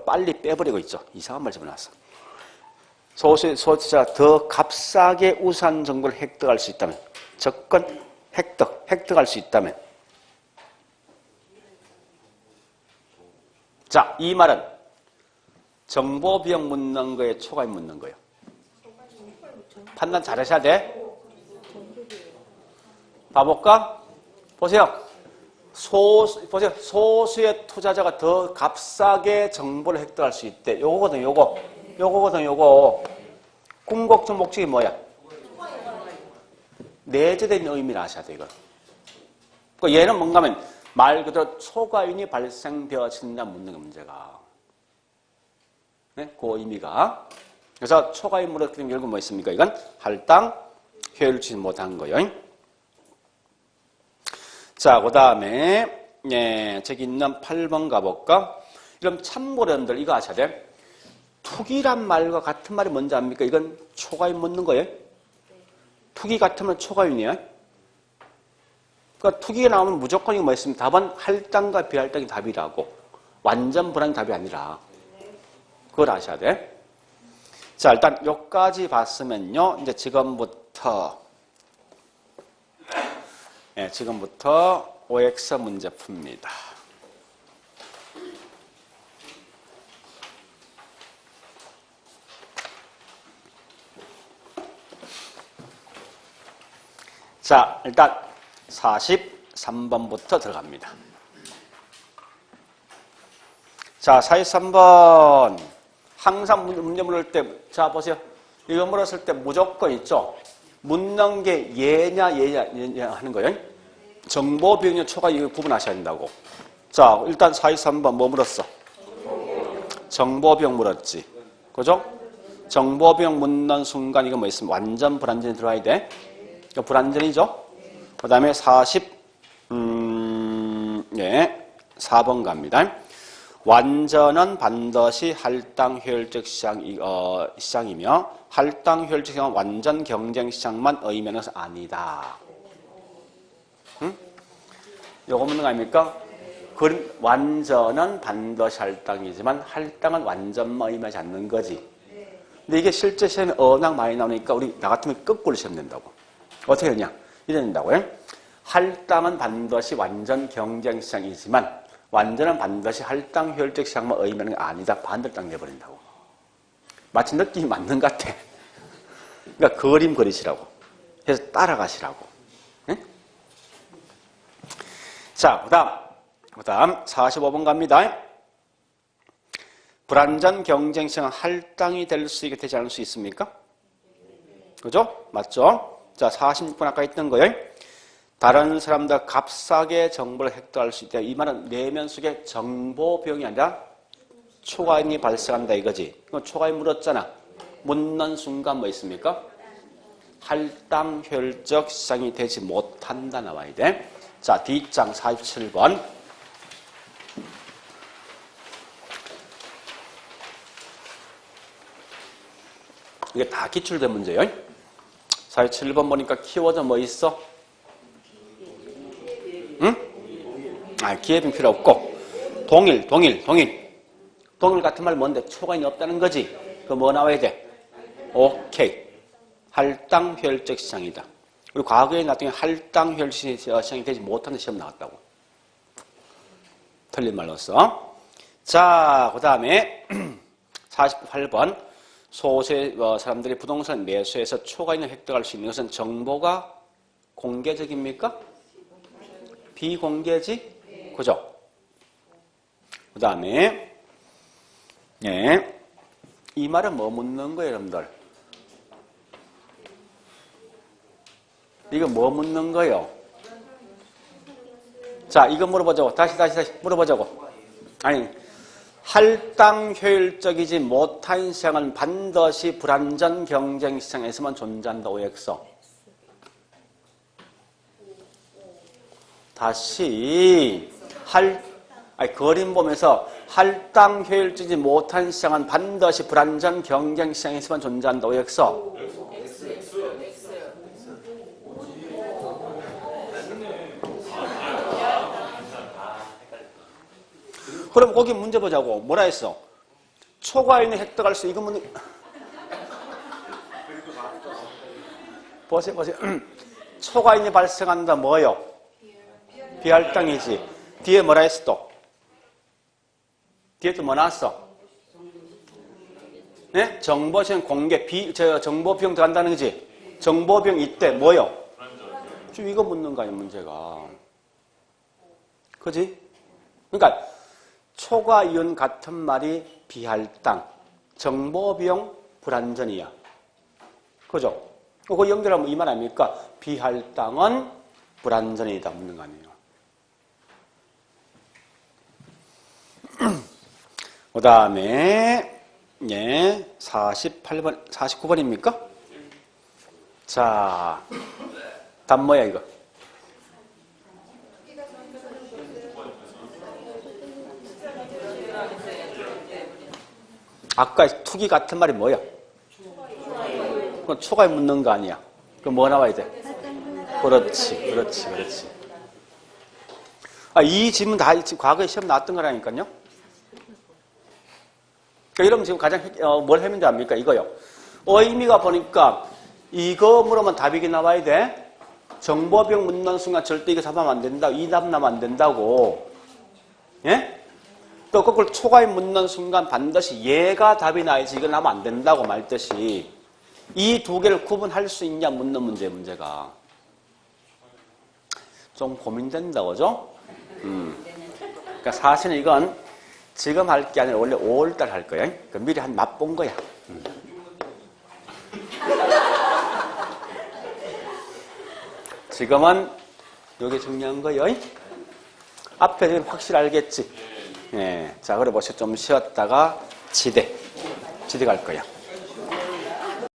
빨리 빼버리고 있죠. 이상한 말 집어넣었어. 소수의 투자자가 더 값싸게 우수한 정보를 획득할 수 있다면, 접근, 획득할 수 있다면. 자, 이 말은 정보 비용 묻는 거에 초과이 묻는 거예요. 판단 잘하셔야 돼. 봐볼까? 보세요. 소수의 투자자가 더 값싸게 정보를 획득할 수 있대. 요거거든, 요거. 궁극적 목적이 뭐야? 내재된 의미를 아셔야 돼, 이거. 그러니까 얘는 뭔가 하면 말 그대로 초과인이 발생되어진다 묻는 게 문제가. 네? 그 의미가. 그래서 초과인 물었기 때문에 결국 뭐 있습니까? 이건 할당 효율치 못한 거예요. 자, 그 다음에, 예, 저기 있는 8번 가볼까? 이런 참고론들 이거 아셔야 돼. 투기란 말과 같은 말이 뭔지 압니까? 이건 초과인 묻는 거예요. 투기 같으면 초과인이에요. 그러니까 투기가 나오면 무조건 이거 뭐 있습니까? 답은 할당과 비할당이 답이라고. 완전 불안이 답이 아니라. 그걸 아셔야 돼. 자, 일단 여기까지 봤으면요. 이제 지금부터 OX 문제 풉니다. 자, 일단 43번부터 들어갑니다. 자, 43번. 항상 문제 물을 때, 자, 보세요. 이거 물었을 때 무조건 있죠? 묻는 게 얘냐 하는 거예요. 정보 비용료 초과 이거 구분하셔야 된다고. 자, 일단 43번 뭐 물었어? 정보 비용 물었지. 그죠? 정보 비용 묻는 순간 이거 뭐 있으면 완전 불완전히 들어와야 돼. 이거 불완전이죠? 그 다음에 4번 갑니다. 완전은 반드시 할당 효율적 시장이며 할당 효율적 시장은 완전 경쟁 시장만 의미하는 것은 아니다. 응? 요거 묻는 거 아닙니까? 완전은 반드시 할당이지만 할당은 완전만 의미하지 않는 거지. 근데 이게 실제 시험에 워낙 많이 나오니까 우리 나 같으면 거꾸로 시험 낸다고. 어떻게 하냐? 이래 낸다고요. 할당은 반드시 완전 경쟁 시장이지만 완전한 반드시 할당 효율적 시장만 의미하는 게 아니다. 반대로 딱 내버린다고. 마치 느낌이 맞는 것 같아. 그러니까 그림 그리시라고. 그래서 따라가시라고. 네? 자, 그 다음 45번 갑니다. 불완전 경쟁 시장은 할당이 될 수 있게 되지 않을 수 있습니까? 그죠? 맞죠? 자, 46번 아까 했던 거예요. 다른 사람들 값싸게 정보를 획득할 수 있다. 이 말은 내면 속에 정보 비용이 아니라 초과임이 발생한다 이거지. 초과임 물었잖아. 묻는 순간 뭐 있습니까? 할당 효율적 시장이 되지 못한다 나와야 돼. 자, D장 47번. 이게 다 기출된 문제예요. 47번 보니까 키워드 뭐 있어? 응? 기회비용 필요 없고 동일 같은 말 뭔데? 초과인이 없다는 거지. 그거 뭐 나와야 돼? 오케이. 할당 효율적 시장이다. 우리 과거에 나중에 할당 효율적 시장이 되지 못하는 시험 나왔다고. 틀린 말로써. 자, 그 다음에 48번. 소수의 사람들이 부동산 매수해서 초과인을 획득할 수 있는 것은 정보가 공개적입니까? 비공개지? 그죠? 그 다음에 이 말은 뭐 묻는 거예요, 여러분들? 이거 뭐 묻는 거요? 자, 이거 물어보자고. 다시 물어보자고. 아니, 할당 효율적이지 못한 시장은 반드시 불안전 경쟁 시장에서만 존재한다. OX. 다시 그림 보면서 할당 효율적이지 못한 시장은 반드시 불안전 경쟁 시장에서만 존재한다. OX. 그럼 거기 문제 보자고. 뭐라 했어? 초과인을 획득할 수 이거 문제. 보세요. 초과인이 발생한다. 뭐요? 비할당이지. 뒤에 뭐라 했어 또? 뒤에 또 뭐 나왔어? 네? 정보시험 공개, 정보 비용 들어간다는 거지? 정보 비용 이때 뭐요? 지금 이거 묻는 거 아니야, 문제가. 그지? 그러니까, 초과 이윤 같은 말이 비할당, 정보 비용 불안전이야. 그죠? 그거 연결하면 이 말 아닙니까? 비할당은 불안전이다, 묻는 거 아니에요. 그 다음에, 48번, 49번입니까? 자, 답 뭐야, 이거? 아까 투기 같은 말이 뭐야? 그건 초과에 묻는 거 아니야. 그럼 뭐 나와야 돼? 그렇지. 이 질문 다 과거에 시험 나왔던 거라니까요. 그러니까 이러면 지금 가장 뭘 하면 됩니까? 이거요. 의미가 보니까 이거 물으면 답이 나와야 돼. 정보병 묻는 순간 절대 이거 답하면 안 된다. 이 답 나면 안 된다고. 예? 또 그걸 초과에 묻는 순간 반드시 얘가 답이 나야지 이거 나면 안 된다고 말듯이 이 두 개를 구분할 수 있냐 묻는 문제가 좀 고민된다, 그죠? 그러니까 사실은 이건 지금 할 게 아니라 원래 5월달 할 거야. 그러니까 미리 한 맛본 거야. 지금은 이게 중요한 거예요. 앞에 확실히 알겠지? 예. 자, 그래 보시죠. 좀 쉬었다가 지대 갈 거야.